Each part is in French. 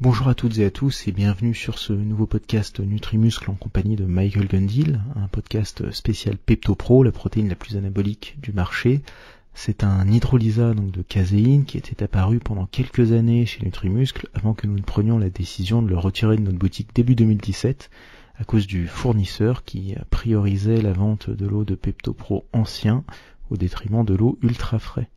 Bonjour à toutes et à tous et bienvenue sur ce nouveau podcast Nutrimuscle en compagnie de Michael Gundil, un podcast spécial PeptoPro, la protéine la plus anabolique du marché. C'est un hydrolysat donc de caséine qui était apparu pendant quelques années chez Nutrimuscle avant que nous ne prenions la décision de le retirer de notre boutique début 2017 à cause du fournisseur qui priorisait la vente de l'eau de PeptoPro ancien au détriment de l'eau ultra frais.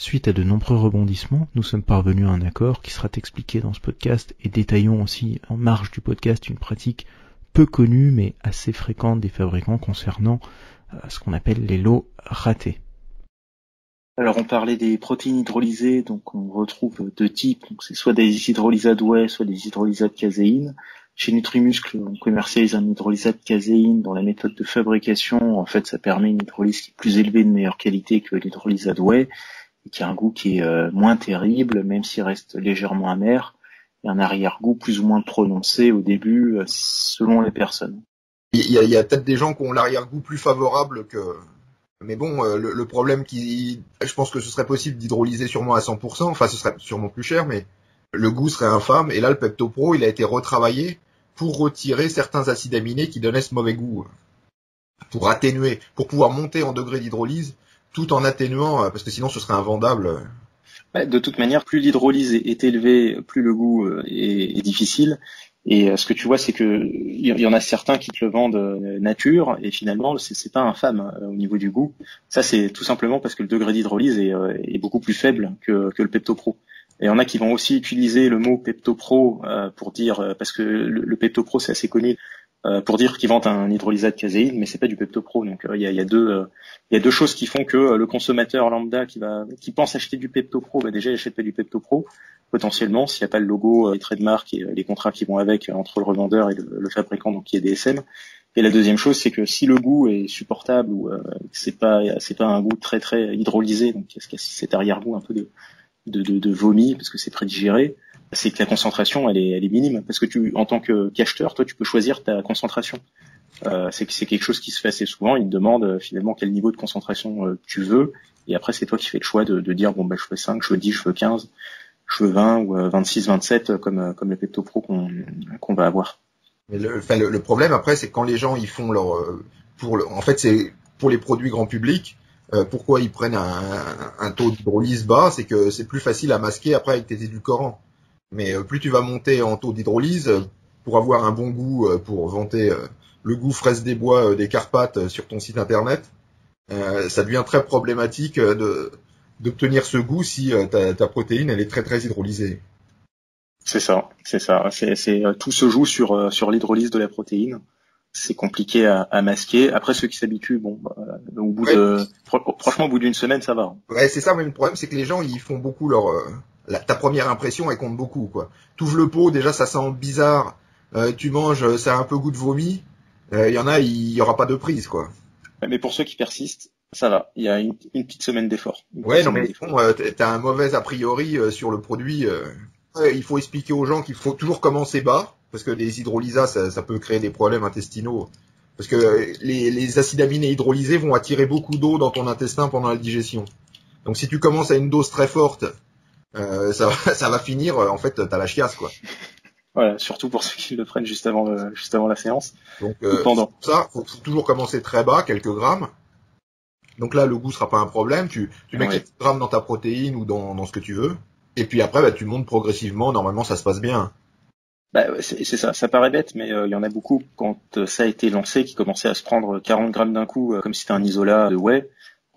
Suite à de nombreux rebondissements, nous sommes parvenus à un accord qui sera expliqué dans ce podcast et détaillons aussi en marge du podcast une pratique peu connue mais assez fréquente des fabricants concernant ce qu'on appelle les lots ratés. Alors on parlait des protéines hydrolysées, donc on retrouve deux types, donc c'est soit des hydrolysats de whey, soit des hydrolysats de caséine. Chez Nutrimuscle, on commercialise un hydrolysat de caséine dont la méthode de fabrication, en fait, ça permet une hydrolyse qui est plus élevée, de meilleure qualité que l'hydrolysat de whey, et qui a un goût qui est moins terrible, même s'il reste légèrement amer, et un arrière-goût plus ou moins prononcé au début, selon les personnes. Il y a peut-être des gens qui ont l'arrière-goût plus favorable que... Mais bon, le problème je pense que ce serait possible d'hydrolyser sûrement à 100%, enfin ce serait sûrement plus cher, mais le goût serait infâme, et là le PeptoPro, il a été retravaillé pour retirer certains acides aminés qui donnaient ce mauvais goût, pour atténuer, pour pouvoir monter en degré d'hydrolyse, tout en atténuant, parce que sinon ce serait invendable. De toute manière, plus l'hydrolyse est élevée, plus le goût est difficile. Et ce que tu vois, c'est que il y en a certains qui te le vendent nature, et finalement, c'est pas infâme au niveau du goût. Ça, c'est tout simplement parce que le degré d'hydrolyse est beaucoup plus faible que le PeptoPro. Et il y en a qui vont aussi utiliser le mot PeptoPro pour dire, parce que le PeptoPro, c'est assez connu, pour dire qu'ils vendent un hydrolysat de caséine, mais c'est pas du PeptoPro. Donc il y a deux choses qui font que le consommateur lambda qui pense acheter du PeptoPro, déjà il achète pas du PeptoPro potentiellement s'il n'y a pas le logo, les traits de marque et les contrats qui vont avec entre le revendeur et le fabricant, donc qui est DSM. Et la deuxième chose, c'est que si le goût est supportable ou c'est pas un goût très très hydrolysé, donc il y a cet arrière-goût un peu de vomi parce que c'est prédigéré, c'est que la concentration elle est minime, parce que en tant qu'acheteur, toi tu peux choisir ta concentration. C'est quelque chose qui se fait assez souvent. Ils te demandent finalement quel niveau de concentration tu veux, et après c'est toi qui fais le choix de dire bon je veux 5, je veux 10, je veux 15, je veux 20 ou 26, 27 comme le PeptoPro qu'on va avoir. Mais le problème après, c'est que quand les gens ils font en fait c'est pour les produits grand public. Pourquoi ils prennent un taux d'hydrolyse bas, c'est que c'est plus facile à masquer après avec tes édulcorants. Mais plus tu vas monter en taux d'hydrolyse, pour avoir un bon goût, pour vanter le goût fraise des bois des Carpates sur ton site internet, ça devient très problématique d'obtenir ce goût si ta protéine elle est très très hydrolysée. C'est ça. Tout se joue sur l'hydrolyse de la protéine. C'est compliqué à masquer. Après, ceux qui s'habituent, franchement, au bout d'une semaine, ça va. Ouais, c'est ça, mais le problème, c'est que les gens, ils font beaucoup ta première impression, elle compte beaucoup, quoi. T'ouvres le pot, déjà, ça sent bizarre. Tu manges, ça a un peu goût de vomi. Il y en a, il y aura pas de prise, quoi. Mais pour ceux qui persistent, ça va. Il y a une petite semaine d'effort. Ouais, non, mais bon, t'as un mauvais a priori sur le produit. Il faut expliquer aux gens qu'il faut toujours commencer bas, parce que les hydrolysats, ça peut créer des problèmes intestinaux. Parce que les acides aminés hydrolysés vont attirer beaucoup d'eau dans ton intestin pendant la digestion. Donc si tu commences à une dose très forte, ça va finir, en fait, t'as la chiasse, quoi. Voilà, surtout pour ceux qui le prennent juste avant la séance. Donc pendant. Ça, faut toujours commencer très bas, quelques grammes. Donc là, le goût sera pas un problème. Tu mets quelques grammes dans ta protéine ou dans ce que tu veux. Et puis après, tu montes progressivement. Normalement, ça se passe bien. C'est ça. Ça paraît bête, mais il y en a beaucoup quand ça a été lancé qui commençaient à se prendre 40 grammes d'un coup, comme si c'était un isolat de whey.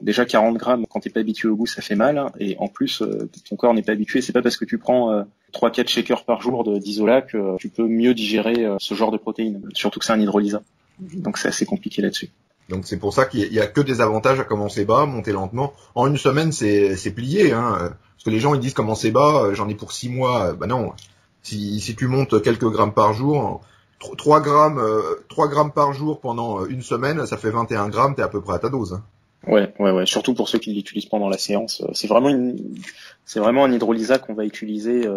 Déjà 40 grammes, quand t'es pas habitué au goût, ça fait mal. Et en plus, ton corps n'est pas habitué. C'est pas parce que tu prends 3-4 shakers par jour d'isolat que tu peux mieux digérer ce genre de protéines. Surtout que c'est un hydrolysat. Donc c'est assez compliqué là-dessus. Donc c'est pour ça qu'il y a que des avantages à commencer bas, monter lentement. En une semaine, c'est plié, hein. Parce que les gens ils disent commencer bas, j'en ai pour 6 mois. Non. Si tu montes quelques grammes par jour, 3 grammes par jour pendant une semaine, ça fait 21 grammes, t'es à peu près à ta dose. Hein. Ouais. Surtout pour ceux qui l'utilisent pendant la séance. C'est vraiment un hydrolysat qu'on va utiliser.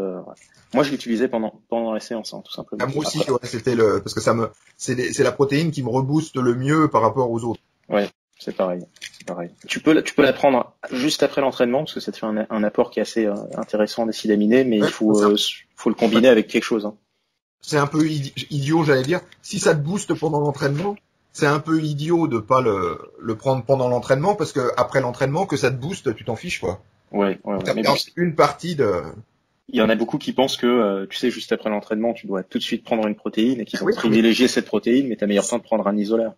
Moi, je l'utilisais pendant la séance, hein, tout simplement. Moi aussi, c'était parce que c'est la protéine qui me rebooste le mieux par rapport aux autres. Ouais, c'est pareil. Tu peux la prendre juste après l'entraînement parce que ça te fait un apport qui est assez intéressant d'acide aminé, mais il faut le combiner avec quelque chose. Hein. C'est un peu idiot, j'allais dire. Si ça te booste pendant l'entraînement, c'est un peu idiot de pas le prendre pendant l'entraînement parce que après l'entraînement, que ça te booste, tu t'en fiches, quoi. Ouais. Mais une partie de... Il y en a beaucoup qui pensent que, tu sais, juste après l'entraînement, tu dois tout de suite prendre une protéine et qu'ils vont privilégier cette protéine, mais t'as meilleur temps de prendre un isolaire.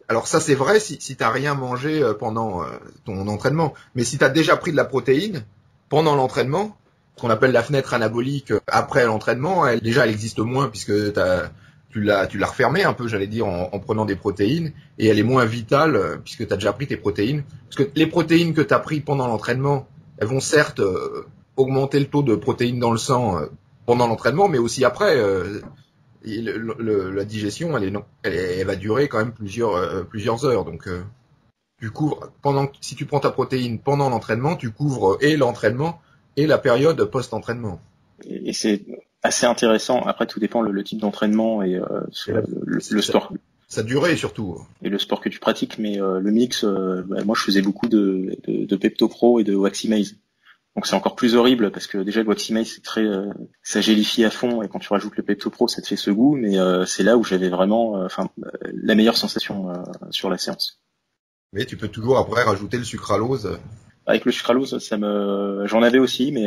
Alors ça, c'est vrai si t'as rien mangé pendant ton entraînement. Mais si t'as déjà pris de la protéine pendant l'entraînement, ce qu'on appelle la fenêtre anabolique après l'entraînement, elle existe moins puisque tu l'as refermée un peu, j'allais dire, en prenant des protéines, et elle est moins vitale puisque tu as déjà pris tes protéines. Parce que les protéines que tu as pris pendant l'entraînement, elles vont certes augmenter le taux de protéines dans le sang pendant l'entraînement, mais aussi après. La digestion, elle va durer quand même plusieurs heures. Donc, tu couvres si tu prends ta protéine pendant l'entraînement, tu couvres et l'entraînement et la période post-entraînement. Et c'est assez intéressant. Après, tout dépend le type d'entraînement et le sport. Ça durait surtout. Et le sport que tu pratiques, mais le mix, moi je faisais beaucoup de PeptoPro et de Waximase. Donc c'est encore plus horrible parce que déjà le Waximase c'est très ça gélifie à fond et quand tu rajoutes le PeptoPro ça te fait ce goût, mais c'est là où j'avais vraiment la meilleure sensation sur la séance. Mais tu peux toujours après rajouter le sucralose. Avec le sucralose, j'en avais aussi, mais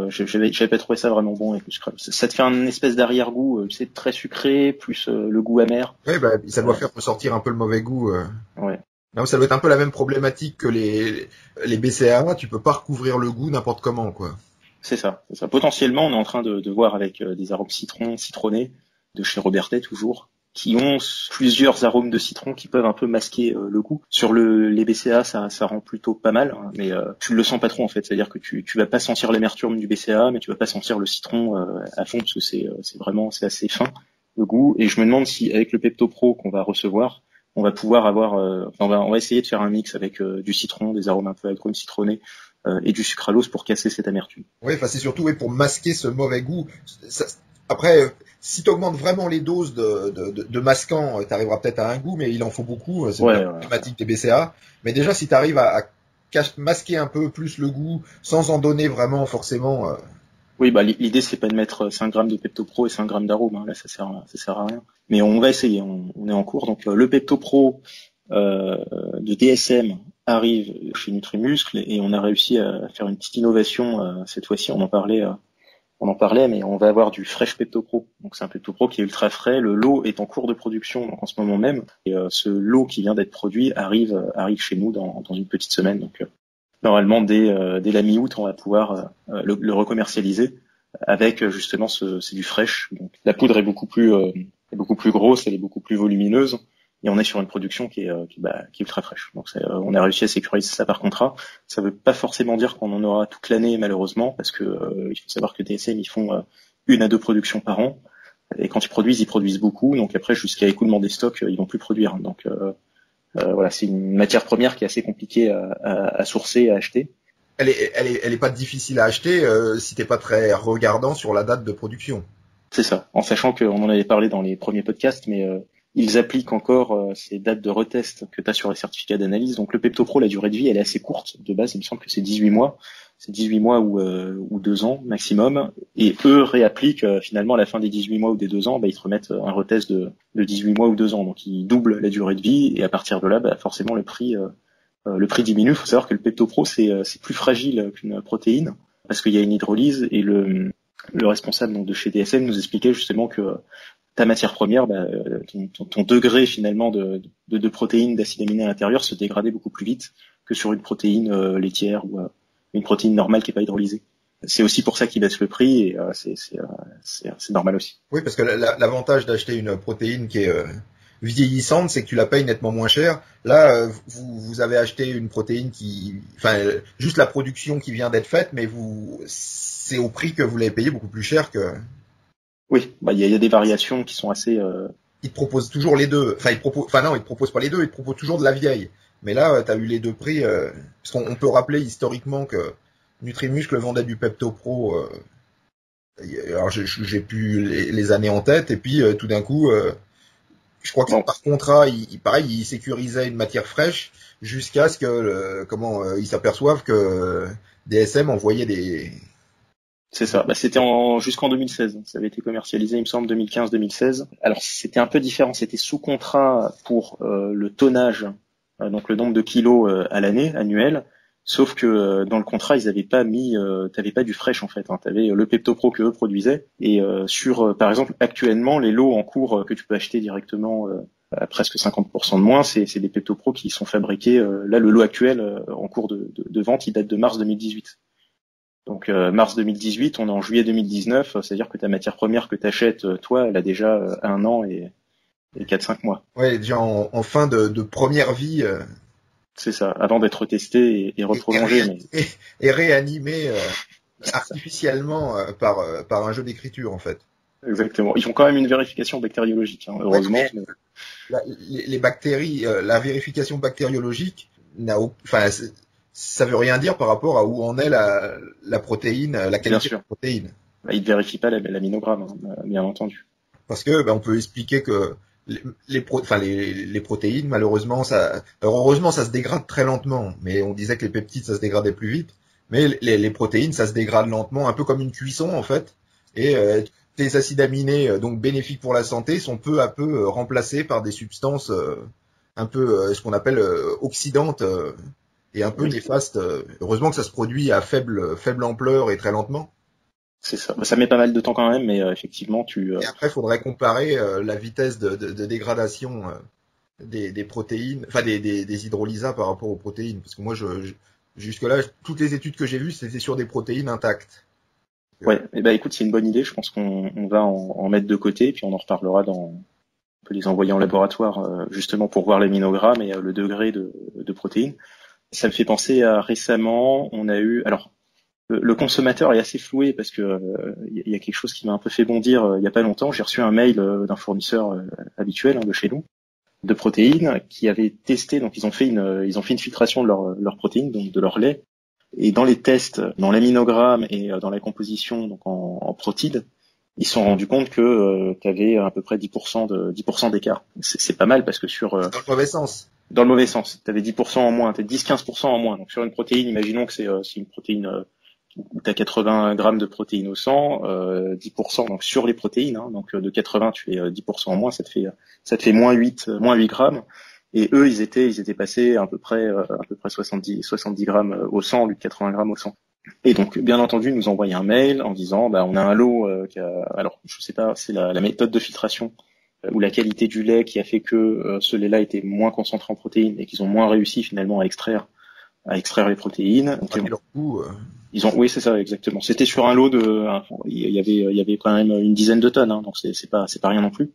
j'avais pas trouvé ça vraiment bon avec le sucralose. Ça te fait un espèce d'arrière-goût, tu sais, très sucré, plus le goût amer. Oui, ça doit faire ressortir un peu le mauvais goût. Ouais. Non, ça doit être un peu la même problématique que les BCAA, tu peux pas recouvrir le goût n'importe comment, quoi. C'est ça. Potentiellement, on est en train de voir avec des arômes citronnés, de chez Robertet toujours, qui ont plusieurs arômes de citron qui peuvent un peu masquer le goût. Sur les BCA, ça rend plutôt pas mal, hein, mais tu le sens pas trop en fait. C'est-à-dire que tu vas pas sentir l'amertume du BCA, mais tu vas pas sentir le citron à fond parce que c'est assez fin le goût. Et je me demande si avec le PeptoPro qu'on va recevoir, on va pouvoir avoir, on va essayer de faire un mix avec du citron, des arômes un peu agrumes citronnés et du sucralose pour casser cette amertume. Oui, c'est surtout pour masquer ce mauvais goût. Après, si tu augmentes vraiment les doses de masquant, tu arriveras peut-être à un goût, mais il en faut beaucoup. C'est la problématique des BCA. Mais déjà, si tu arrives à masquer un peu plus le goût sans en donner vraiment forcément. Oui, l'idée c'est pas de mettre 5 grammes de PeptoPro et 5 grammes d'arôme. Hein. Là, ça sert à rien. Mais on va essayer. On est en cours. Donc le PeptoPro de DSM arrive chez Nutrimuscle et on a réussi à faire une petite innovation cette fois-ci. On en parlait, mais on va avoir du Fresh PeptoPro. Donc c'est un PeptoPro qui est ultra frais. Le lot est en cours de production donc en ce moment même. Et ce lot qui vient d'être produit arrive chez nous dans une petite semaine. Donc normalement dès la mi-août, on va pouvoir le recommercialiser avec justement c'est du fresh. Donc la poudre est beaucoup plus grosse, elle est beaucoup plus volumineuse. Et on est sur une production qui est ultra fraîche. Donc on a réussi à sécuriser ça par contrat. Ça veut pas forcément dire qu'on en aura toute l'année malheureusement, parce que il faut savoir que DSM ils font 1 à 2 productions par an. Et quand ils produisent beaucoup. Donc après jusqu'à écoulement des stocks, ils vont plus produire. Donc voilà, c'est une matière première qui est assez compliquée à sourcer, à acheter. Elle est pas difficile à acheter si t'es pas très regardant sur la date de production. C'est ça. En sachant qu'on en avait parlé dans les premiers podcasts, mais ils appliquent encore ces dates de retest que tu as sur les certificats d'analyse. Donc le PeptoPro, la durée de vie, elle est assez courte. De base, il me semble que c'est 18 mois. C'est 18 mois ou 2 ans maximum. Et eux réappliquent finalement à la fin des 18 mois ou des 2 ans, ils te remettent un retest de 18 mois ou 2 ans. Donc ils doublent la durée de vie et à partir de là, forcément le prix diminue. Il faut savoir que le PeptoPro, c'est plus fragile qu'une protéine parce qu'il y a une hydrolyse et le responsable donc de chez DSM nous expliquait justement que ta matière première, ton degré finalement de protéines, d'acides aminés à l'intérieur se dégradait beaucoup plus vite que sur une protéine laitière ou une protéine normale qui n'est pas hydrolysée. C'est aussi pour ça qu'ils baissent le prix et c'est normal aussi. Oui, parce que l'avantage d'acheter une protéine qui est vieillissante, c'est que tu la payes nettement moins cher. Là, vous avez acheté une protéine juste la production qui vient d'être faite, mais c'est au prix que vous l'avez payé beaucoup plus cher que... Oui, il y a des variations qui sont assez... Ils te proposent toujours les deux. Ils te proposent pas les deux, ils te proposent toujours de la vieille. Mais là, tu as eu les deux prix. Parce qu'on peut rappeler historiquement que Nutrimuscle vendait du PeptoPro. Alors, j'ai plus les années en tête. Et puis, tout d'un coup, Je crois que Bon. par contrat, il sécurisait une matière fraîche jusqu'à ce que ils s'aperçoivent que DSM envoyait des. C'est ça. Bah, c'était jusqu'en 2016. Ça avait été commercialisé, il me semble, 2015-2016. Alors c'était un peu différent. C'était sous contrat pour le tonnage, donc le nombre de kilos à l'année, annuel. Sauf que dans le contrat, ils avaient pas mis, t'avais pas du fresh en fait. Hein. T'avais le Pepto-Pro que eux produisaient. Et par exemple, actuellement, les lots en cours que tu peux acheter directement à presque 50% de moins, c'est des Pepto-Pro qui sont fabriqués. Là, le lot actuel en cours de vente, il date de mars 2018. Donc mars 2018, on est en juillet 2019, c'est-à-dire que ta matière première que tu achètes, toi, elle a déjà 1 an et 4-5 mois. Ouais, déjà en fin de première vie. C'est ça, avant d'être testé et reprolongé. Et réanimé artificiellement par un jeu d'écriture en fait. Exactement. Ils font quand même une vérification bactériologique, hein, heureusement. Ouais, les bactéries, la vérification bactériologique ça veut rien dire par rapport à où en est la protéine, la qualité de la protéine. Bah, ils ne vérifient pas l'aminogramme, hein, bien entendu. Parce que on peut expliquer que les protéines, malheureusement, heureusement, ça se dégrade très lentement. Mais on disait que les peptides, ça se dégradait plus vite. Mais les protéines, ça se dégrade lentement, un peu comme une cuisson en fait. Et les acides aminés, donc bénéfiques pour la santé, sont peu à peu remplacés par des substances un peu ce qu'on appelle oxydantes et un peu néfastes. Heureusement que ça se produit à faible ampleur et très lentement. C'est ça. Ça met pas mal de temps quand même, mais effectivement, Et après, il faudrait comparer la vitesse de dégradation des protéines, enfin des hydrolysats par rapport aux protéines. Parce que moi, jusque-là, toutes les études que j'ai vues, c'était sur des protéines intactes. Ouais, et écoute, c'est une bonne idée. Je pense qu'on va en mettre de côté, puis on en reparlera on peut les envoyer en laboratoire justement pour voir l'aminogramme et le degré de protéines. Ça me fait penser à récemment, on a eu, alors le consommateur est assez floué parce que y a quelque chose qui m'a un peu fait bondir il y a pas longtemps. J'ai reçu un mail d'un fournisseur habituel de chez nous de protéines qui avait testé, donc ils ont fait une filtration de leur protéines, donc de leur lait. Et dans les tests, dans l'aminogramme et dans la composition, donc en protides, ils se sont rendus compte que tu avais à peu près 10% d'écart. C'est pas mal parce que dans le mauvais sens. Dans le mauvais sens, tu avais 10% en moins, tu as 10-15% en moins. Donc sur une protéine, imaginons que c'est une protéine où tu as 80 grammes de protéines au sang, 10%, donc sur les protéines, hein, donc de 80 tu fais 10% en moins, ça te fait moins 8 grammes. Et eux, ils étaient passés à peu près 70 grammes au sang, au lieu de 80 grammes au sang. Et donc, bien entendu, ils nous envoient un mail en disant, on a un lot alors, je sais pas, c'est la méthode de filtration ou la qualité du lait qui a fait que ce lait-là était moins concentré en protéines et qu'ils ont moins réussi finalement à extraire les protéines. Donc, oui, c'est ça, exactement. C'était sur un lot il y avait quand même une dizaine de tonnes, hein, donc c'est pas rien non plus.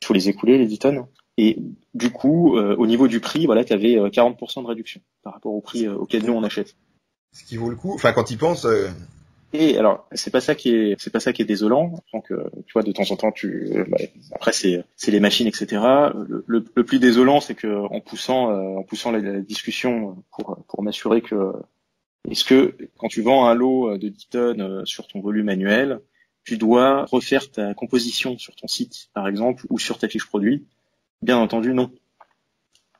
Il faut les écouler, les 10 tonnes. Et du coup, au niveau du prix, voilà, tu avais 40% de réduction par rapport au prix auquel nous on achète. Ce qui vaut le coup. Enfin, quand ils pensent. Et alors, c'est pas ça qui est désolant. Donc, tu vois, de temps en temps, après c'est les machines, etc. Le plus désolant, c'est que en poussant la discussion pour m'assurer que est-ce que quand tu vends un lot de 10 tonnes sur ton volume annuel, tu dois refaire ta composition sur ton site, par exemple, ou sur ta fiche produit? Bien entendu, non.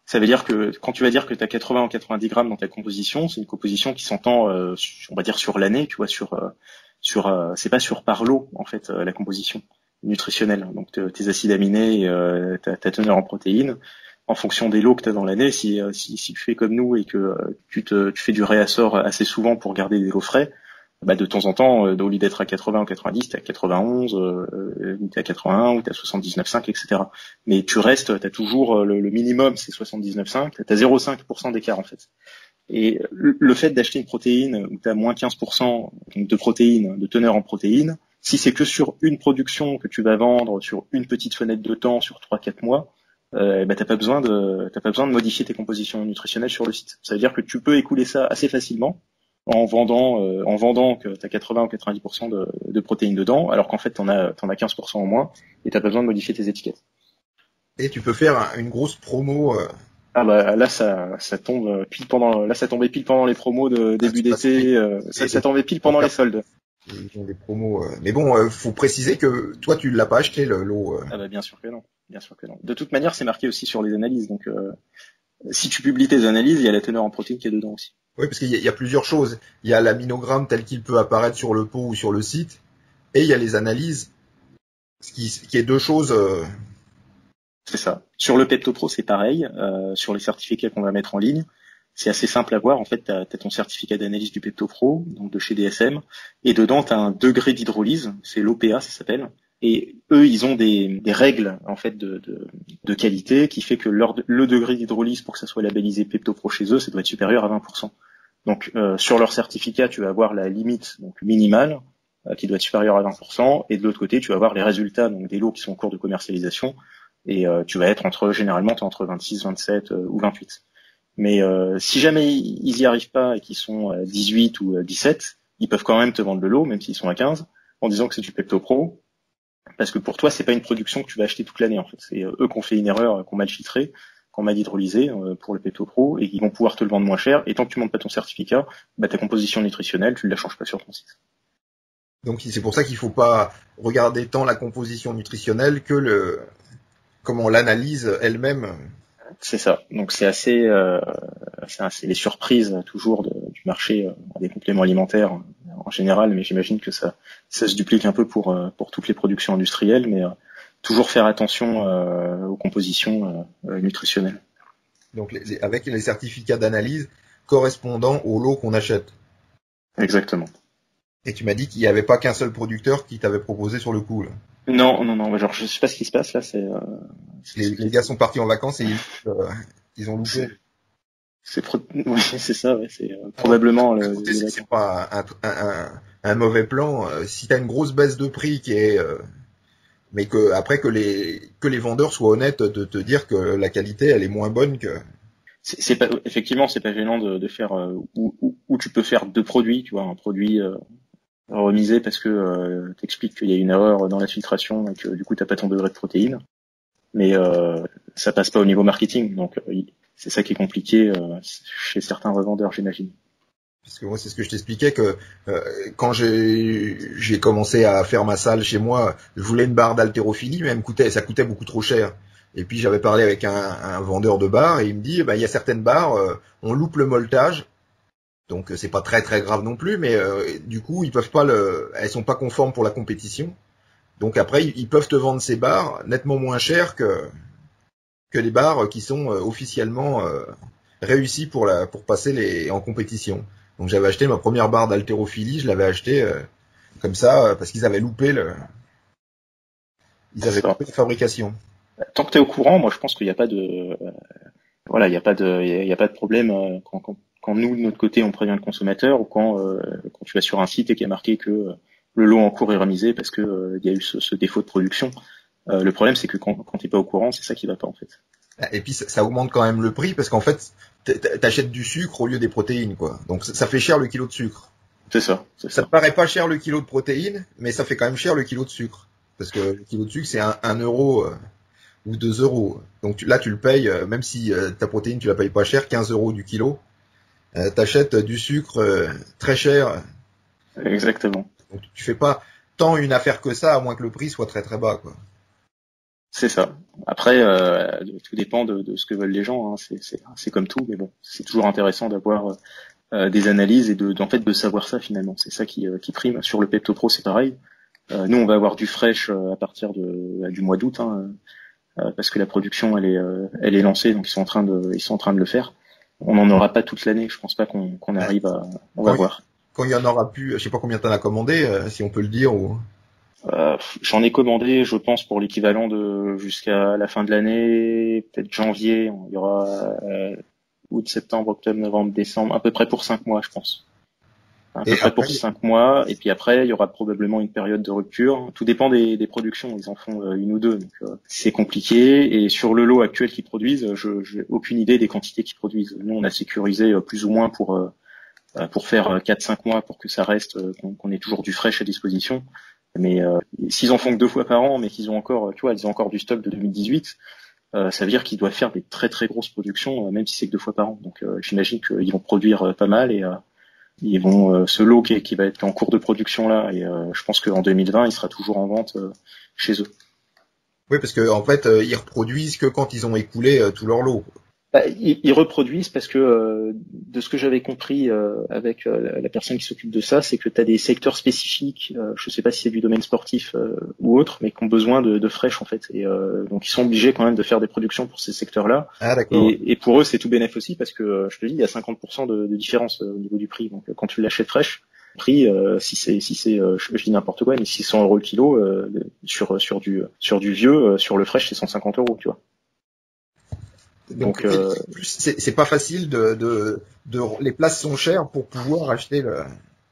Ça veut dire que quand tu vas dire que tu as 80 ou 90 grammes dans ta composition, c'est une composition qui s'entend, on va dire sur l'année, tu vois, c'est pas sur par lot en fait la composition nutritionnelle. Donc tes acides aminés, ta teneur en protéines, en fonction des lots que tu as dans l'année. Si tu fais comme nous et que tu fais du réassort assez souvent pour garder des lots frais, de temps en temps, au lieu d'être à 80 ou 90, t'es à 91, ou t'es à 81, ou t'es à 79,5, etc. Mais t'as toujours le minimum, c'est 79,5, t'as 0,5% d'écart en fait. Et le fait d'acheter une protéine où t'as moins 15% de protéines, de teneur en protéines, si c'est que sur une production que tu vas vendre sur une petite fenêtre de temps sur 3-4 mois, t'as pas besoin de modifier tes compositions nutritionnelles sur le site. Ça veut dire que tu peux écouler ça assez facilement en vendant que tu as 80 ou 90% de protéines dedans, alors qu'en fait t'en as 15% en moins, et t'as pas besoin de modifier tes étiquettes. Et tu peux faire une grosse promo. Là ça tombe pile pendant, là ça tombait pile pendant les promos de début d'été, ça tombait pile pendant les soldes. Ils ont des promos. Mais bon, faut préciser que toi, tu l'as pas acheté, le lot. Ah bah bien sûr que non. Bien sûr que non. De toute manière, c'est marqué aussi sur les analyses. Donc, si tu publies tes analyses, il y a la teneur en protéines qui est dedans aussi. Oui, parce qu'il y a plusieurs choses. Il y a l'aminogramme tel qu'il peut apparaître sur le pot ou sur le site, et il y a les analyses, ce qui est deux choses. C'est ça. Sur le PeptoPro, c'est pareil. Sur les certificats qu'on va mettre en ligne, c'est assez simple à voir. En fait, tu as ton certificat d'analyse du PeptoPro, donc de chez DSM, et dedans, tu as un degré d'hydrolyse, c'est l'OPA, ça s'appelle. Et eux, ils ont des règles en fait de qualité qui fait que le degré d'hydrolyse pour que ça soit labellisé PeptoPro chez eux, ça doit être supérieur à 20%. Donc sur leur certificat, tu vas avoir la limite donc minimale qui doit être supérieure à 20%, et de l'autre côté, tu vas avoir les résultats donc des lots qui sont en cours de commercialisation, et tu vas être généralement t'es entre 26, 27 ou 28. Mais si jamais ils y arrivent pas et qu'ils sont à 18 ou 17, ils peuvent quand même te vendre le lot, même s'ils sont à 15, en disant que c'est du PeptoPro. Parce que pour toi, c'est pas une production que tu vas acheter toute l'année, en fait. C'est eux qui ont fait une erreur, qu'on mal chiffré, qu'on mal hydrolysé pour le PeptoPro, et qui vont pouvoir te le vendre moins cher. Et tant que tu montes pas ton certificat, bah, ta composition nutritionnelle, tu ne la changes pas sur ton site. Donc c'est pour ça qu'il faut pas regarder tant la composition nutritionnelle que comment l'analyse elle-même. C'est ça. Donc c'est assez les surprises toujours du marché des compléments alimentaires en général, mais j'imagine que ça se duplique un peu pour toutes les productions industrielles, mais toujours faire attention aux compositions nutritionnelles. Donc avec les certificats d'analyse correspondant au lot qu'on achète. Exactement. Et tu m'as dit qu'il n'y avait pas qu'un seul producteur qui t'avait proposé sur le coup, là. Non. Genre, je sais pas ce qui se passe là. Les gars sont partis en vacances et ils ont loupé. Oui, c'est ça. Ouais, c'est probablement. C'est pas un mauvais plan. Si t'as une grosse baisse de prix qui est, mais que après que les vendeurs soient honnêtes de te dire que la qualité elle est moins bonne que. C'est pas effectivement c'est pas gênant de faire où tu peux faire deux produits, tu vois, un produit remisé parce que t'expliques qu'il y a une erreur dans la filtration et que du coup t'as pas ton degré de protéines, mais ça passe pas au niveau marketing, donc c'est ça qui est compliqué chez certains revendeurs, j'imagine. Parce que moi c'est ce que je t'expliquais que quand j'ai commencé à faire ma salle chez moi, je voulais une barre d'haltérophilie, mais ça coûtait beaucoup trop cher. Et puis j'avais parlé avec un vendeur de barres et il me dit il y a certaines barres on loupe le molletage. Donc c'est pas très très grave non plus, mais du coup elles sont pas conformes pour la compétition. Donc après ils peuvent te vendre ces barres nettement moins cher que les barres qui sont officiellement réussies pour passer en compétition. Donc j'avais acheté ma première barre d'haltérophilie, je l'avais acheté comme ça parce qu'ils avaient loupé la fabrication. Tant que tu es au courant, moi je pense qu'il n'y a pas de il y a pas de problème quand nous de notre côté on prévient le consommateur, ou quand tu vas sur un site et qu'il y a marqué que le lot en cours est remisé parce que il y a eu ce défaut de production. Le problème c'est que quand t'es pas au courant, c'est ça qui va pas en fait. Et puis ça augmente quand même le prix parce qu'en fait t'achètes du sucre au lieu des protéines, quoi. Donc ça fait cher le kilo de sucre. C'est ça. Ça te paraît pas cher le kilo de protéines, mais ça fait quand même cher le kilo de sucre. Parce que le kilo de sucre c'est 1 euro ou 2 euros. Donc là tu le payes, même si ta protéine tu la payes pas cher, 15 euros du kilo. T'achètes du sucre très cher. Exactement. Donc tu fais pas tant une affaire que ça, à moins que le prix soit très très bas, quoi. C'est ça. Après, tout dépend de ce que veulent les gens. Hein. C'est comme tout, mais bon, c'est toujours intéressant d'avoir des analyses et en fait de savoir ça finalement. C'est ça qui prime. Sur le PeptoPro, c'est pareil. Nous, on va avoir du fraîche à partir du mois d'août, hein, parce que la production elle est lancée, donc ils sont en train de le faire. On n'en aura pas toute l'année. Je pense pas qu'on arrive à. On va voir. Quand il y en aura plus, je sais pas combien t'en as commandé, si on peut le dire ou. J'en ai commandé, je pense, pour l'équivalent de jusqu'à la fin de l'année, peut-être janvier. Il y aura août, septembre, octobre, novembre, décembre, à peu près pour 5 mois, je pense. À peu près pour 5 mois. Et puis après, il y aura probablement une période de rupture. Tout dépend des productions. Ils en font une ou deux. Donc, c'est compliqué. Et sur le lot actuel qu'ils produisent, j'ai aucune idée des quantités qu'ils produisent. Nous, on a sécurisé plus ou moins pour faire 4-5 mois pour que ça reste, qu'on ait toujours du fraîche à disposition. Mais s'ils en font que 2 fois par an, mais qu'ils ont encore, tu vois, ils ont encore du stock de 2018, ça veut dire qu'ils doivent faire des très très grosses productions, même si c'est que 2 fois par an. Donc j'imagine qu'ils vont produire pas mal Ils vont ce lot qui va être en cours de production là, et je pense qu'en 2020, il sera toujours en vente chez eux. Oui, parce que en fait, ils reproduisent que quand ils ont écoulé tout leur lot. Ils reproduisent parce que de ce que j'avais compris avec la personne qui s'occupe de ça, c'est que tu as des secteurs spécifiques, je sais pas si c'est du domaine sportif ou autre, mais qui ont besoin de fraîches en fait. Et donc ils sont obligés quand même de faire des productions pour ces secteurs-là. Ah d'accord. Et pour eux, c'est tout bénéf aussi parce que je te dis, il y a 50% de différence au niveau du prix. Donc quand tu l'achètes fraîche, prix si c'est je dis n'importe quoi, mais 600 € le kilo sur du vieux, sur le fraîche c'est 150 €, tu vois. Donc c'est pas facile de les places sont chères pour pouvoir acheter le.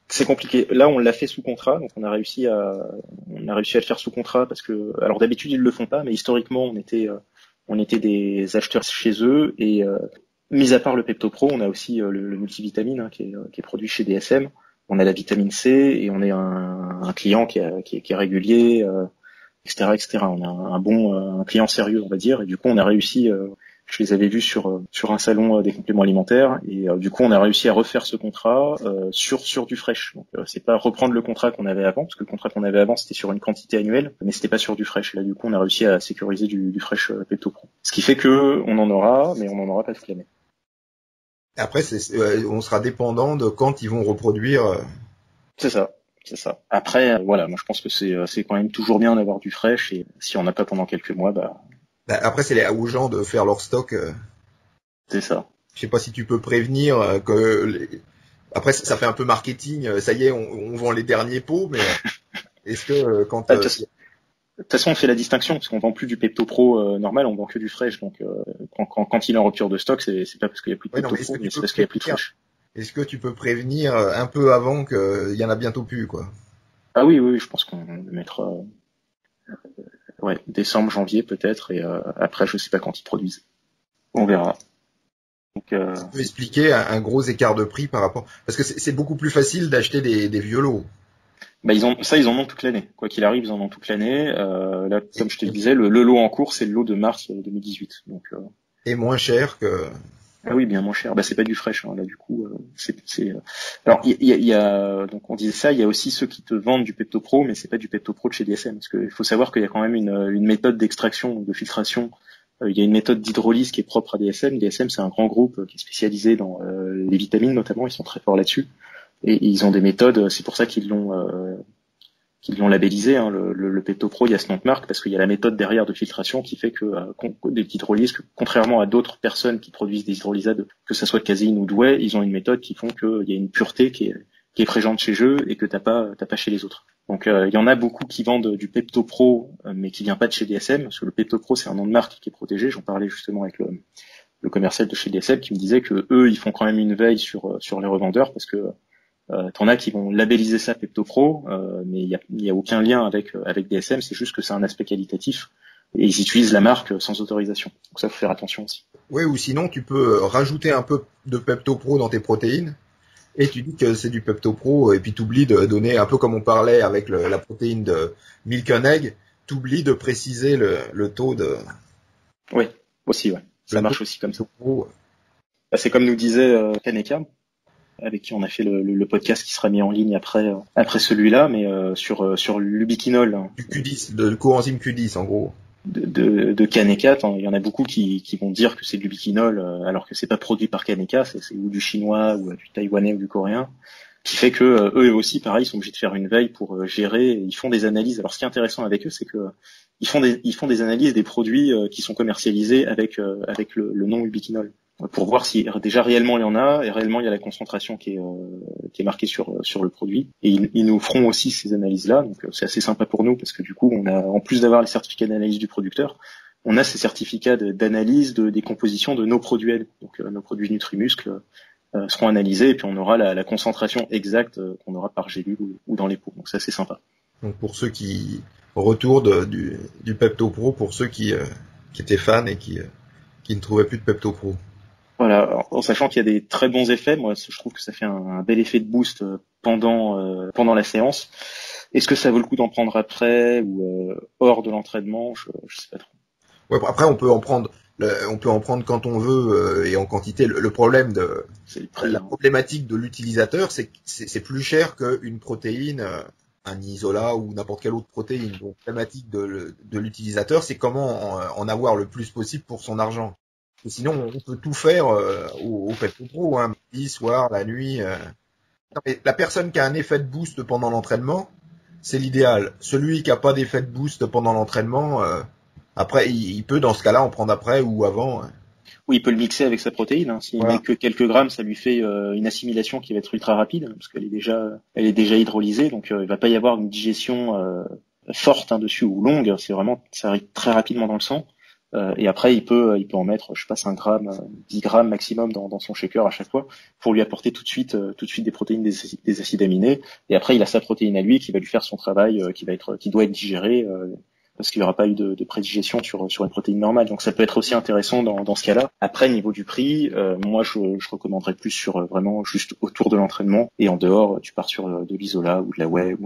C'est compliqué. Là, on l'a fait sous contrat, donc on a réussi à le faire sous contrat parce que, alors d'habitude ils le font pas, mais historiquement on était des acheteurs chez eux et mis à part le Pepto Pro, on a aussi le multivitamine qui est produit chez DSM. On a la vitamine C et on est un client qui est régulier, etc. On a un client sérieux, on va dire, et du coup on a réussi. Je les avais vus sur un salon des compléments alimentaires et du coup on a réussi à refaire ce contrat sur du fresh. Donc c'est pas reprendre le contrat qu'on avait avant parce que le contrat qu'on avait avant c'était sur une quantité annuelle mais c'était pas sur du fresh. Et là du coup on a réussi à sécuriser du fresh Pepto Pro. Ce qui fait que on en aura mais on en aura pas toute l'année. Après on sera dépendant de quand ils vont reproduire. C'est ça. Après voilà, moi je pense que c'est quand même toujours bien d'avoir du fresh et si on n'a pas pendant quelques mois Après, c'est aux gens de faire leur stock. C'est ça. Je sais pas si tu peux prévenir Après, ça fait un peu marketing. Ça y est, on vend les derniers pots, mais est-ce que quand de toute façon, on fait la distinction parce qu'on vend plus du Pepto Pro normal, on vend que du fresh. Donc, quand il est en rupture de stock, c'est pas parce qu'il y a plus de Pepto Pro, mais c'est parce qu'il y a plus de fresh. Est-ce que tu peux prévenir un peu avant qu'il y en a bientôt plus, quoi? Ah oui, je pense qu'on le mettra. Ouais, décembre, janvier peut-être, et après je sais pas quand ils produisent. On verra. Donc, tu peux expliquer un gros écart de prix par rapport, parce que c'est beaucoup plus facile d'acheter des vieux lots. Ils en ont toute l'année. Quoi qu'il arrive, ils en ont toute l'année. Là, comme je te le disais, le lot en cours, c'est le lot de mars 2018. Donc, et moins cher que. Ah oui, bien moins cher. C'est pas du fresh, hein. Là, du coup, Alors, il y a, donc on disait ça, il y a aussi ceux qui te vendent du Pepto Pro, mais c'est pas du Pepto Pro de chez DSM. Parce qu'il faut savoir qu'il y a quand même une méthode d'extraction, de filtration. Il y a une méthode d'hydrolyse qui est propre à DSM. DSM, c'est un grand groupe qui est spécialisé dans les vitamines, notamment. Ils sont très forts là-dessus. Et ils ont des méthodes, c'est pour ça qu'ils l'ont labellisé, hein, le Pepto Pro, il y a ce nom de marque, parce qu'il y a la méthode derrière de filtration qui fait que d'hydrolyse, que contrairement à d'autres personnes qui produisent des hydrolysades, que ça soit de caséine ou de whey, ils ont une méthode qui font qu'il y a une pureté qui est présente chez eux et que t'as pas chez les autres. Donc il y en a beaucoup qui vendent du Pepto Pro, mais qui vient pas de chez DSM, parce que le Pepto Pro c'est un nom de marque qui est protégé. J'en parlais justement avec le commercial de chez DSM qui me disait que eux ils font quand même une veille sur les revendeurs parce que t'en as qui vont labelliser ça Pepto Pro, mais il y a aucun lien avec DSM, c'est juste que c'est un aspect qualitatif et ils utilisent la marque sans autorisation. Donc ça faut faire attention aussi. Oui, ou sinon tu peux rajouter un peu de Pepto Pro dans tes protéines et tu dis que c'est du Pepto Pro et puis t'oublies de donner un peu comme on parlait avec la protéine de Milk and Egg, t'oublies de préciser le taux de. Oui, aussi ouais. Ça marche aussi comme ça. Pro. C'est comme nous disait Kaneka, avec qui on a fait le podcast qui sera mis en ligne après celui-là, mais sur l'ubiquinol. Hein. Du Q10, de coenzyme Q10 en gros. De Kaneka, il y en a beaucoup qui vont dire que c'est du biquinol, alors que c'est pas produit par Kaneka, c'est ou du chinois, ou du taïwanais, ou du coréen, qui fait que eux aussi, pareil, ils sont obligés de faire une veille pour gérer, et ils font des analyses. Alors ce qui est intéressant avec eux, c'est que ils font des analyses des produits qui sont commercialisés avec le nom ubiquinol, pour voir si déjà réellement il y en a et réellement il y a la concentration qui est marquée sur le produit, et ils nous feront aussi ces analyses là, donc c'est assez sympa pour nous parce que du coup on a, en plus d'avoir les certificats d'analyse du producteur, on a ces certificats d'analyse des compositions de nos produits, donc nos produits Nutrimuscle seront analysés et puis on aura la concentration exacte qu'on aura par gélule ou dans les pots, donc ça c'est sympa. Donc pour ceux qui retour du Pepto Pro, pour ceux qui étaient fans et qui ne trouvaient plus de Pepto Pro. Voilà, en sachant qu'il y a des très bons effets, moi je trouve que ça fait un bel effet de boost pendant la séance. Est-ce que ça vaut le coup d'en prendre après ou hors de l'entraînement, je sais pas trop. Ouais, après, on peut en prendre quand on veut et en quantité. Le problème la problématique de l'utilisateur, c'est que c'est plus cher qu'une protéine, un Isola ou n'importe quelle autre protéine. Donc, la problématique de l'utilisateur, c'est comment en avoir le plus possible pour son argent. Et sinon, on peut tout faire au Pepto Pro, hein, midi, soir, la nuit. Non, mais la personne qui a un effet de boost pendant l'entraînement, c'est l'idéal. Celui qui a pas d'effet de boost pendant l'entraînement, après, il peut dans ce cas-là en prendre après ou avant. Oui, il peut le mixer avec sa protéine. Hein. S'il met que quelques grammes, ça lui fait une assimilation qui va être ultra rapide, parce qu'elle est déjà hydrolysée, donc il va pas y avoir une digestion forte dessus ou longue. Ça arrive très rapidement dans le sang. Et après, il peut en mettre, je sais pas, 5 grammes, 10 grammes maximum dans son shaker à chaque fois, pour lui apporter tout de suite des protéines, des acides aminés. Et après, il a sa protéine à lui qui va lui faire son travail, qui doit être digéré, parce qu'il n'y aura pas eu de prédigestion sur une protéine normale. Donc ça peut être aussi intéressant dans ce cas-là. Après, niveau du prix, moi je recommanderais plus sur vraiment juste autour de l'entraînement, et en dehors, tu pars sur de l'Isola ou de la whey.